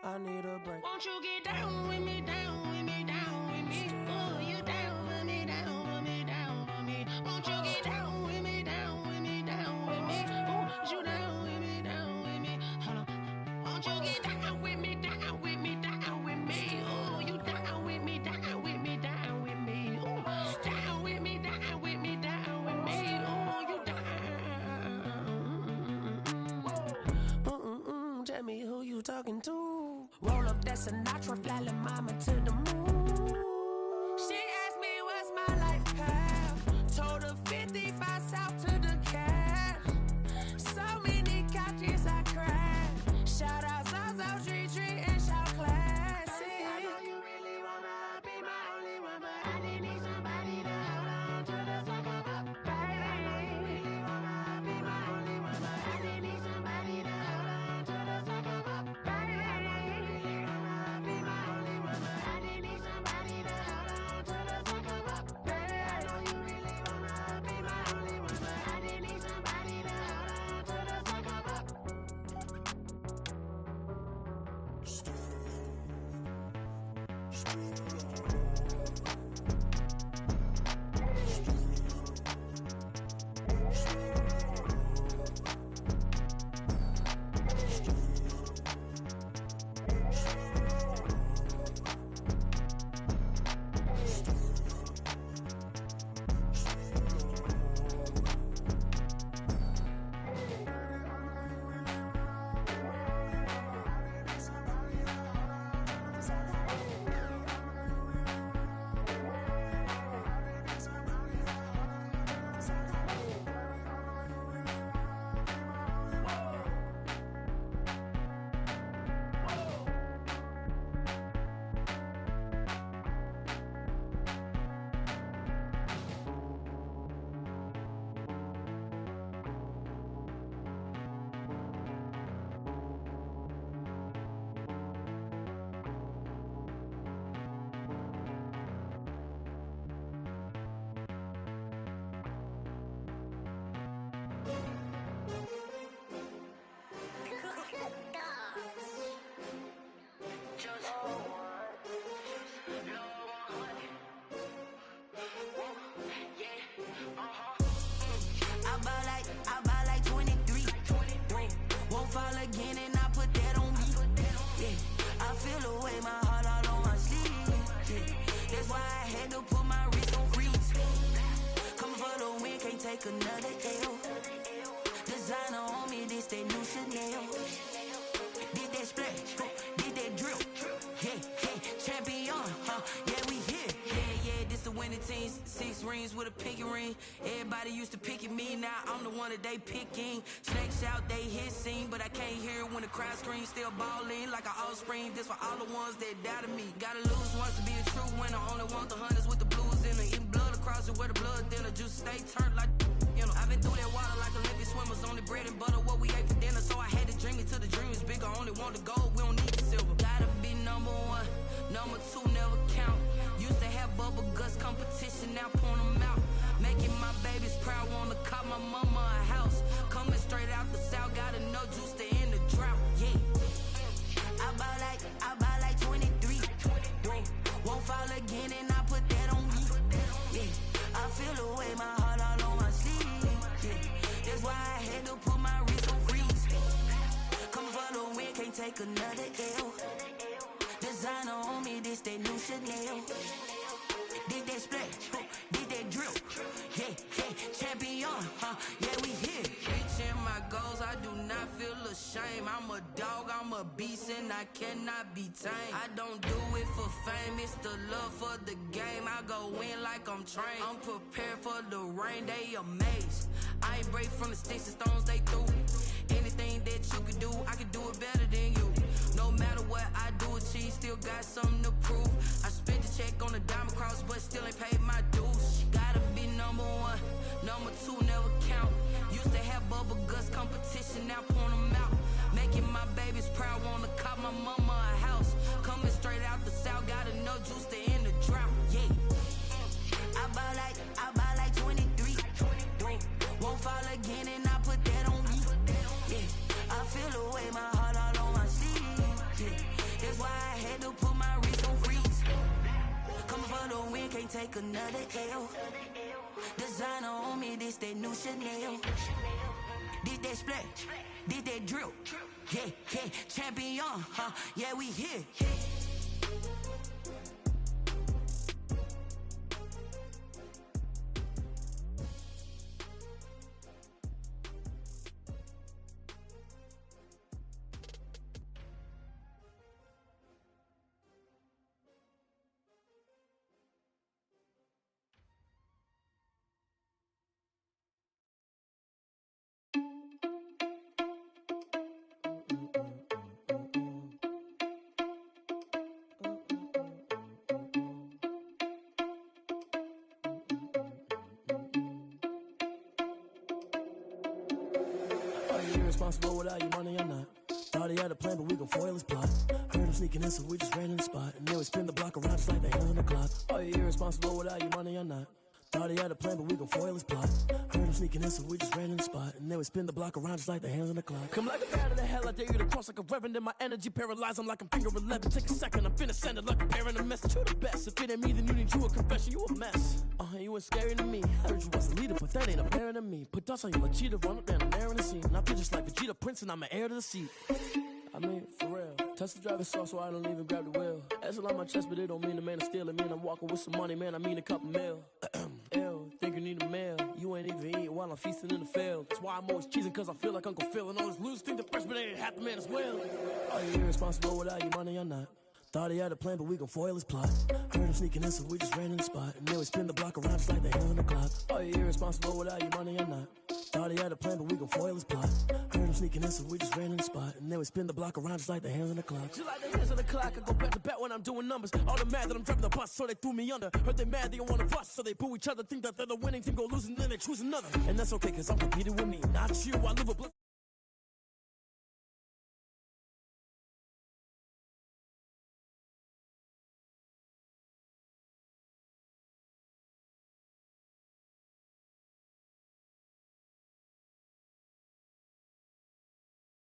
I need a break. Won't you get down with me, down with me, down with me? Oh, you down with me, down with me, down with me? Won't you get down with me, down with me, down with me? Oh, you down with me, down with me? Hold on. Won't you get down with me, down with me, down with me? Oh, you down with me, down with me, down with me? Oh, down with me, down tell me who you talking to. Roll up that Sinatra, fly la mama to the moon. She asked me what's my life path. Told her 55 south to the cat. So many couches I crashed. Shout out Zazo, Tree, and shout classy. I know you really wanna be my only one, but I didn't need somebody to hold on to the second up, baby. I know you really wanna be my only one, but I didn't need somebody to hold on to the second up, baby. I know you really wanna be my only one, but I didn't need somebody to hold on to the second up, baby. I know you really wanna be my only one, but I didn't need somebody to hold on to the second up. I buy like 23. Won't fall again and I put that on me. Yeah, I feel the way, my heart all on my sleeve. Yeah, that's why I had to put my wrist on freeze. Coming for the win, can't take another L. Designer on me, this that new Chanel. Did that splash, did that drill. Yeah, champion, yeah, we here. Yeah, this the winning team. 6 rings with a pinky ring. Everybody used to pick at me, now I'm the one that they picking. Snakes out, they hit scene, but I can't hear it when the crowd screams. Still ballin' like an offspring. This for all the ones that doubted me. Gotta lose once to be a true winner. Only want the hunters with the blues in it. Eating blood across it where the blood dinner. Juice stay turned like, you know. I've been through that water like Olympic swimmers. Only bread and butter, what we ate for dinner. So I had to dream it till the dream is bigger. Only want the gold, we don't need the silver. Gotta be number 1, number 2 never count. Used to have bubble guts competition, now point them out. Making my babies proud, wanna call my mama a house. Coming straight out the south, gotta know juice to end the drought. Yeah, I buy like 23. Won't fall again and I put that on me. Yeah, I feel the way, my heart all on my sleeve. Yeah, that's why I had to put my wrist on freeze. Coming for the win, can't take another L. Designer on me, this that new Chanel. Did that splash, did that drill. Yeah, champion, yeah, we here. Reaching my goals, I do not feel ashamed. I'm a dog, I'm a beast, and I cannot be tamed. I don't do it for fame, it's the love for the game. I go in like I'm trained. I'm prepared for the rain, they amazed. I ain't break from the sticks and stones they threw. Anything that you can do, I can do it better than you. No matter what I do, achieve, still got something to prove. I spent the check on the diamond cross, but still ain't paid my dues. Gotta be number 1, number 2 never count. Used to have bubble guts competition, now point them out. Making my babies proud, wanna call my mama a house. Coming straight out the south, gotta know juice to end the drought. Yeah, I buy like 23. Won't fall again and I put that on me. Yeah, I feel the way, my heart all on my sleeve. Yeah, that's why I had to put my wrist on freeze. Coming for the win, can't take another L. Designer on me, this that new Chanel. Did that splash, did that drill. Yeah, champion, yeah, we here. irresponsible without your money or not. Thought he had a plan, but we gon' foil his plot. Heard him sneaking in, so we just ran in the spot. And then we spin the block around just like the hands on the clock. Are you irresponsible without your money or not? Thought he had a plan, but we gon' foil his plot. Heard him sneaking in, so we just ran in the spot. And then we spin the block around just like the hands on the clock. Come like a bat of the hell, I dare you to cross like a reverend. And my energy paralyzed, I'm like I'm finger 11. Take a second, I'm finna send it like a parent a message. You the best, if it ain't me, then you need you a confession. You a mess, you ain't scary to me. I heard you was a leader, but that ain't apparent to me. Put dust on you like cheetah, run up down the air in the scene. And I feel just like Vegeta Prince, and I'm an heir to the seat. I mean, for real. Tesla driver sauce, so I don't even grab the wheel. That's on my chest, but it don't mean the man is stealing. Man, I'm walking with some money, man, I mean a couple mil. Ew, think you need a meal. You ain't even eating while I'm feasting in the field. That's why I'm always cheesing, cause I feel like Uncle Phil. And all this losers think the freshman ain't half the man as well. Are you irresponsible without your money or not? Thought he had a plan, but we gon' foil his plot. Heard him sneaking in, so we just ran in the spot. And then we spin the block around just like the hands on the clock. Are you irresponsible without your money or not? Thought he had a plan, but we gon' foil his plot. Heard him sneaking in, so we just ran in the spot. And then we spin the block around just like the hands on the clock. Just like the hands on the clock, I go back to back when I'm doing numbers. All the mad that I'm driving the bus, so they threw me under. Heard they mad, they don't wanna bust, so they boo each other. Think that they're the winning team, go losing, then they choose another. And that's okay, cause I'm competing with me, not you. I live a